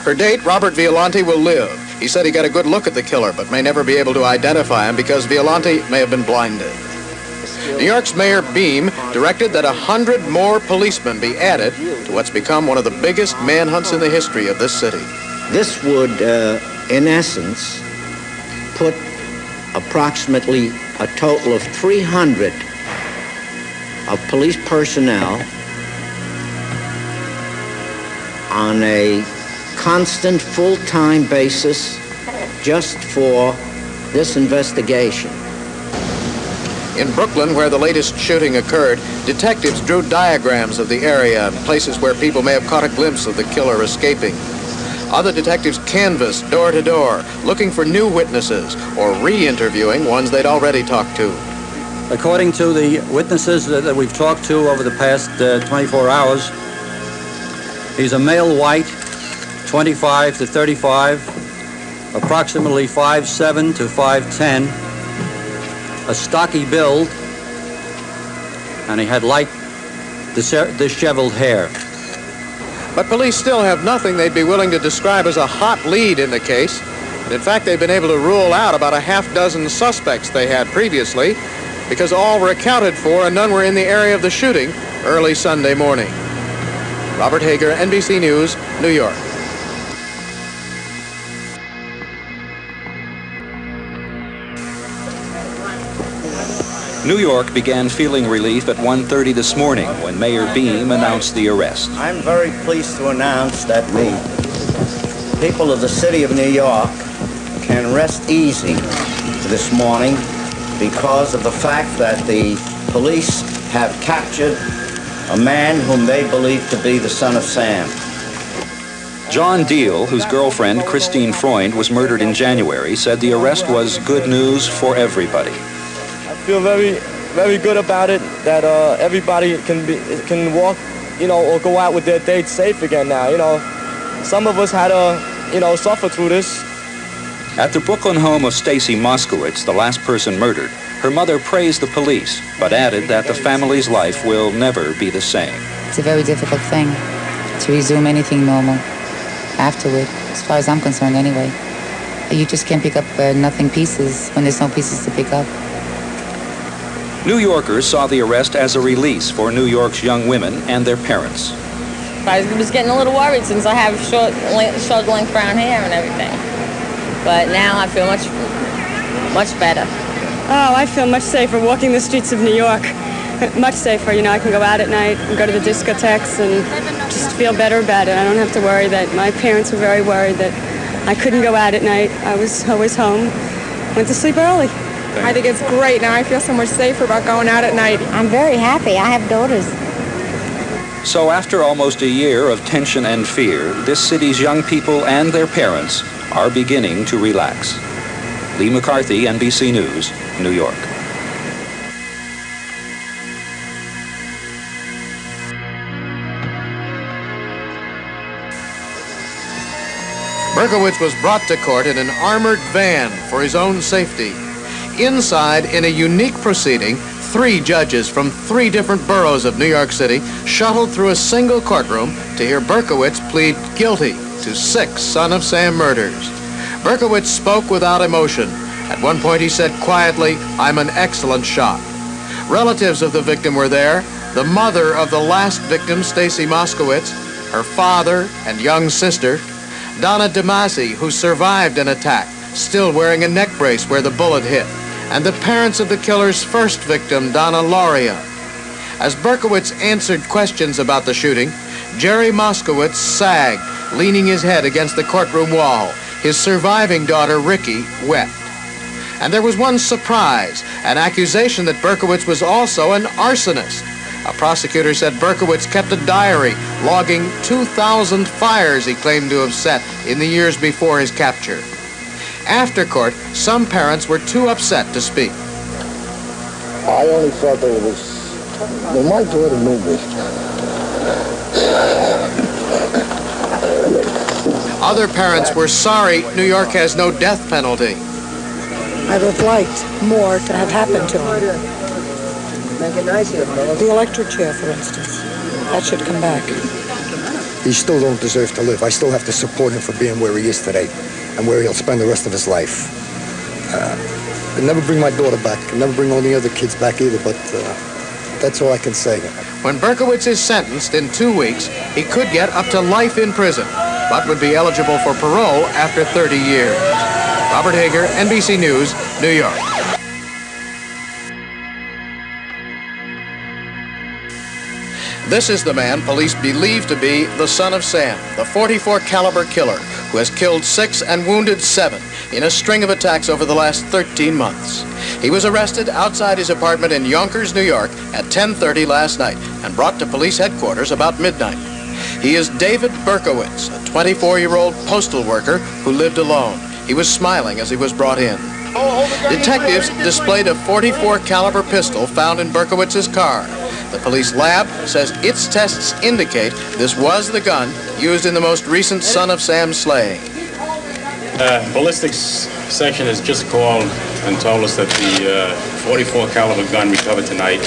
Her date, Robert Violante, will live. He said he got a good look at the killer, but may never be able to identify him because Violante may have been blinded. New York's Mayor Beam directed that 100 more policemen be added to what's become one of the biggest manhunts in the history of this city. This would, in essence, put approximately a total of 300 of police personnel on a constant full-time basis just for this investigation. In Brooklyn, where the latest shooting occurred, detectives drew diagrams of the area and places where people may have caught a glimpse of the killer escaping. Other detectives canvassed door to door, looking for new witnesses or re-interviewing ones they'd already talked to. According to the witnesses that we've talked to over the past 24 hours, he's a male white, 25 to 35, approximately 5'7" to 5'10", a stocky build, and he had light disheveled hair. But police still have nothing they'd be willing to describe as a hot lead in the case. And in fact, they've been able to rule out about a half-dozen suspects they had previously because all were accounted for and none were in the area of the shooting early Sunday morning. Robert Hager, NBC News, New York. New York began feeling relief at 1:30 this morning when Mayor Beam announced the arrest. I'm very pleased to announce that the people of the city of New York can rest easy this morning because of the fact that the police have captured a man whom they believe to be the son of Sam. John Deal, whose girlfriend Christine Freund was murdered in January, said the arrest was good news for everybody. I feel very good about it, that everybody can walk, or go out with their dates safe again now. Some of us had to, suffer through this. At the Brooklyn home of Stacy Moskowitz, the last person murdered, her mother praised the police, but added that the family's life will never be the same. It's a very difficult thing to resume anything normal afterward, as far as I'm concerned anyway. You just can't pick up nothing pieces when there's no pieces to pick up. New Yorkers saw the arrest as a release for New York's young women and their parents. I was getting a little worried since I have short length brown hair and everything. But now I feel much better. Oh, I feel much safer walking the streets of New York. Much safer, you know, I can go out at night and go to the discotheques and just feel better about it. I don't have to worry that my parents were very worried that I couldn't go out at night. I was always home, went to sleep early. I think it's great. Now I feel so much safer about going out at night. I'm very happy. I have daughters. So after almost a year of tension and fear, this city's young people and their parents are beginning to relax. Lee McCarthy, NBC News, New York. Berkowitz was brought to court in an armored van for his own safety. Inside, in a unique proceeding, 3 judges from 3 different boroughs of New York City shuttled through a single courtroom to hear Berkowitz plead guilty to 6 Son of Sam murders. Berkowitz spoke without emotion. At one point he said quietly, "I'm an excellent shot." Relatives of the victim were there. The mother of the last victim, Stacy Moskowitz, her father and young sister, Donna DeMasi, who survived an attack, still wearing a neck brace where the bullet hit, and the parents of the killer's first victim, Donna Lauria. As Berkowitz answered questions about the shooting, Jerry Moskowitz sagged, leaning his head against the courtroom wall. His surviving daughter, Ricky, wept. And there was one surprise, an accusation that Berkowitz was also an arsonist. A prosecutor said Berkowitz kept a diary logging 2,000 fires he claimed to have set in the years before his capture. After court, some parents were too upset to speak. I only thought that it was, when my daughter knew me. Other parents were sorry New York has no death penalty. I would have liked more to have happened to him. The electric chair, for instance. That should come back. He still don't deserve to live. I still have to support him for being where he is today and where he'll spend the rest of his life. I'll never bring my daughter back. I'll never bring all the other kids back either, but that's all I can say. When Berkowitz is sentenced in 2 weeks, he could get up to life in prison, but would be eligible for parole after 30 years. Robert Hager, NBC News, New York. This is the man police believe to be the Son of Sam, the .44 caliber killer who has killed 6 and wounded 7 in a string of attacks over the last 13 months. He was arrested outside his apartment in Yonkers, New York at 10:30 last night and brought to police headquarters about midnight. He is David Berkowitz, a 24-year-old postal worker who lived alone. He was smiling as he was brought in. Detectives displayed a .44 caliber pistol found in Berkowitz's car. The police lab says its tests indicate this was the gun used in the most recent Son of Sam slaying. Ballistics section has just called and told us that the .44 caliber gun recovered tonight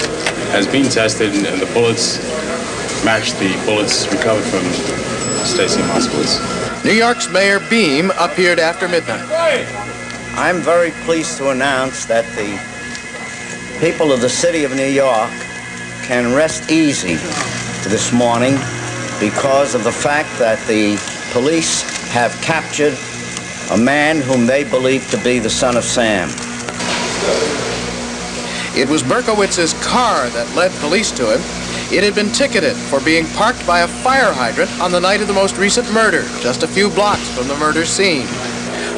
has been tested and the bullets match the bullets recovered from Stacy Moskowitz. New York's Mayor Beam appeared after midnight. I'm very pleased to announce that the people of the city of New York can rest easy this morning because of the fact that the police have captured a man whom they believe to be the Son of Sam. It was Berkowitz's car that led police to him. It had been ticketed for being parked by a fire hydrant on the night of the most recent murder, just a few blocks from the murder scene.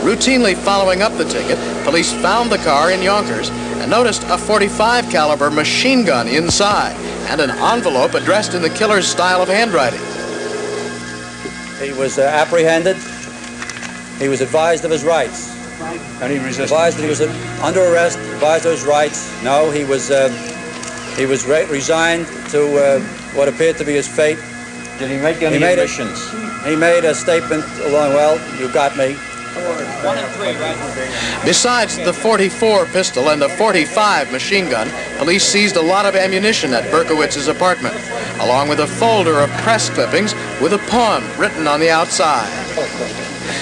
Routinely following up the ticket, police found the car in Yonkers and noticed a .45 caliber machine gun inside and an envelope addressed in the killer's style of handwriting. He was apprehended. He was advised of his rights. And he resisted. Advised that he was under arrest, advised of his rights. No, he was resigned to what appeared to be his fate. Did he make any admissions? He made a statement along, well, you got me. 1 and 3, right? Besides the .44 pistol and the .45 machine gun, police seized a lot of ammunition at Berkowitz's apartment, along with a folder of press clippings with a poem written on the outside.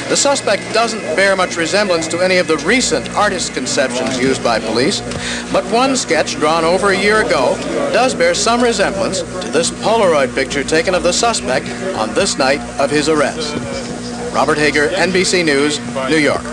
The suspect doesn't bear much resemblance to any of the recent artist conceptions used by police, but one sketch drawn over a year ago does bear some resemblance to this Polaroid picture taken of the suspect on this night of his arrest. Robert Hager, NBC News, New York.